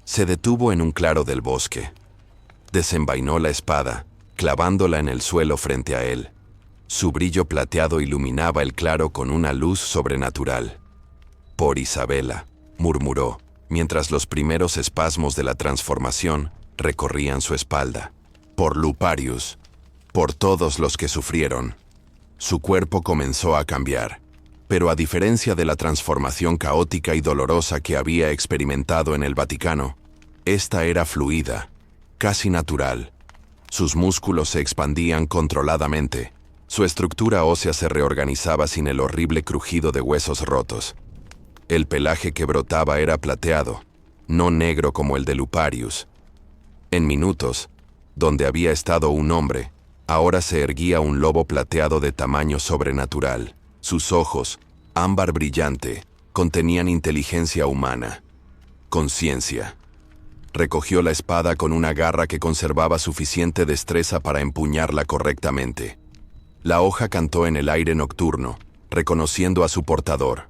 Se detuvo en un claro del bosque. Desenvainó la espada, clavándola en el suelo frente a él. Su brillo plateado iluminaba el claro con una luz sobrenatural. «Por Isabela», murmuró, mientras los primeros espasmos de la transformación recorrían su espalda. «Por Luparius, por todos los que sufrieron». Su cuerpo comenzó a cambiar, pero a diferencia de la transformación caótica y dolorosa que había experimentado en el Vaticano, esta era fluida, casi natural. Sus músculos se expandían controladamente, su estructura ósea se reorganizaba sin el horrible crujido de huesos rotos. El pelaje que brotaba era plateado, no negro como el de Luparius. En minutos, donde había estado un hombre, ahora se erguía un lobo plateado de tamaño sobrenatural. Sus ojos, ámbar brillante, contenían inteligencia humana, conciencia. Recogió la espada con una garra que conservaba suficiente destreza para empuñarla correctamente. La hoja cantó en el aire nocturno, reconociendo a su portador.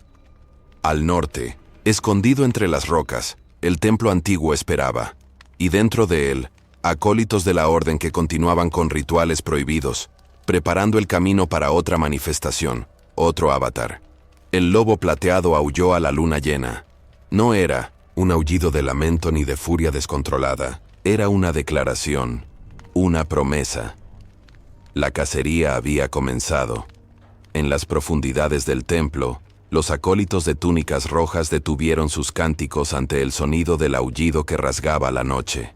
Al norte, escondido entre las rocas, el templo antiguo esperaba, y dentro de él, acólitos de la orden que continuaban con rituales prohibidos, preparando el camino para otra manifestación, otro avatar. El lobo plateado aulló a la luna llena. No era un aullido de lamento ni de furia descontrolada, era una declaración, una promesa. La cacería había comenzado. En las profundidades del templo, los acólitos de túnicas rojas detuvieron sus cánticos ante el sonido del aullido que rasgaba la noche.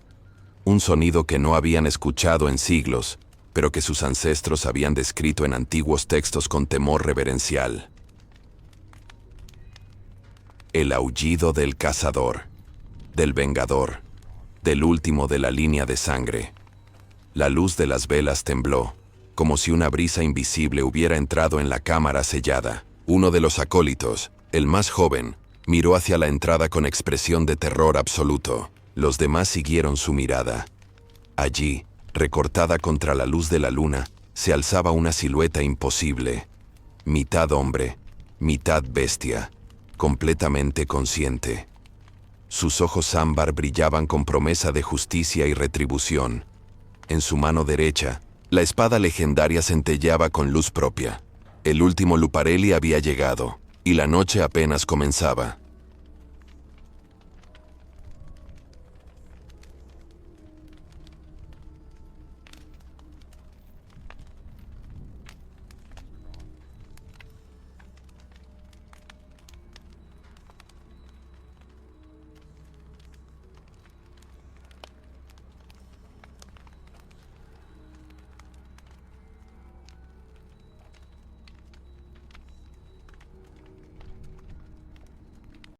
Un sonido que no habían escuchado en siglos, pero que sus ancestros habían descrito en antiguos textos con temor reverencial. El aullido del cazador, del vengador, del último de la línea de sangre. La luz de las velas tembló, como si una brisa invisible hubiera entrado en la cámara sellada. Uno de los acólitos, el más joven, miró hacia la entrada con expresión de terror absoluto. Los demás siguieron su mirada. Allí, recortada contra la luz de la luna, se alzaba una silueta imposible. Mitad hombre, mitad bestia, completamente consciente. Sus ojos ámbar brillaban con promesa de justicia y retribución. En su mano derecha, la espada legendaria centelleaba con luz propia. El último Luparelli había llegado, y la noche apenas comenzaba.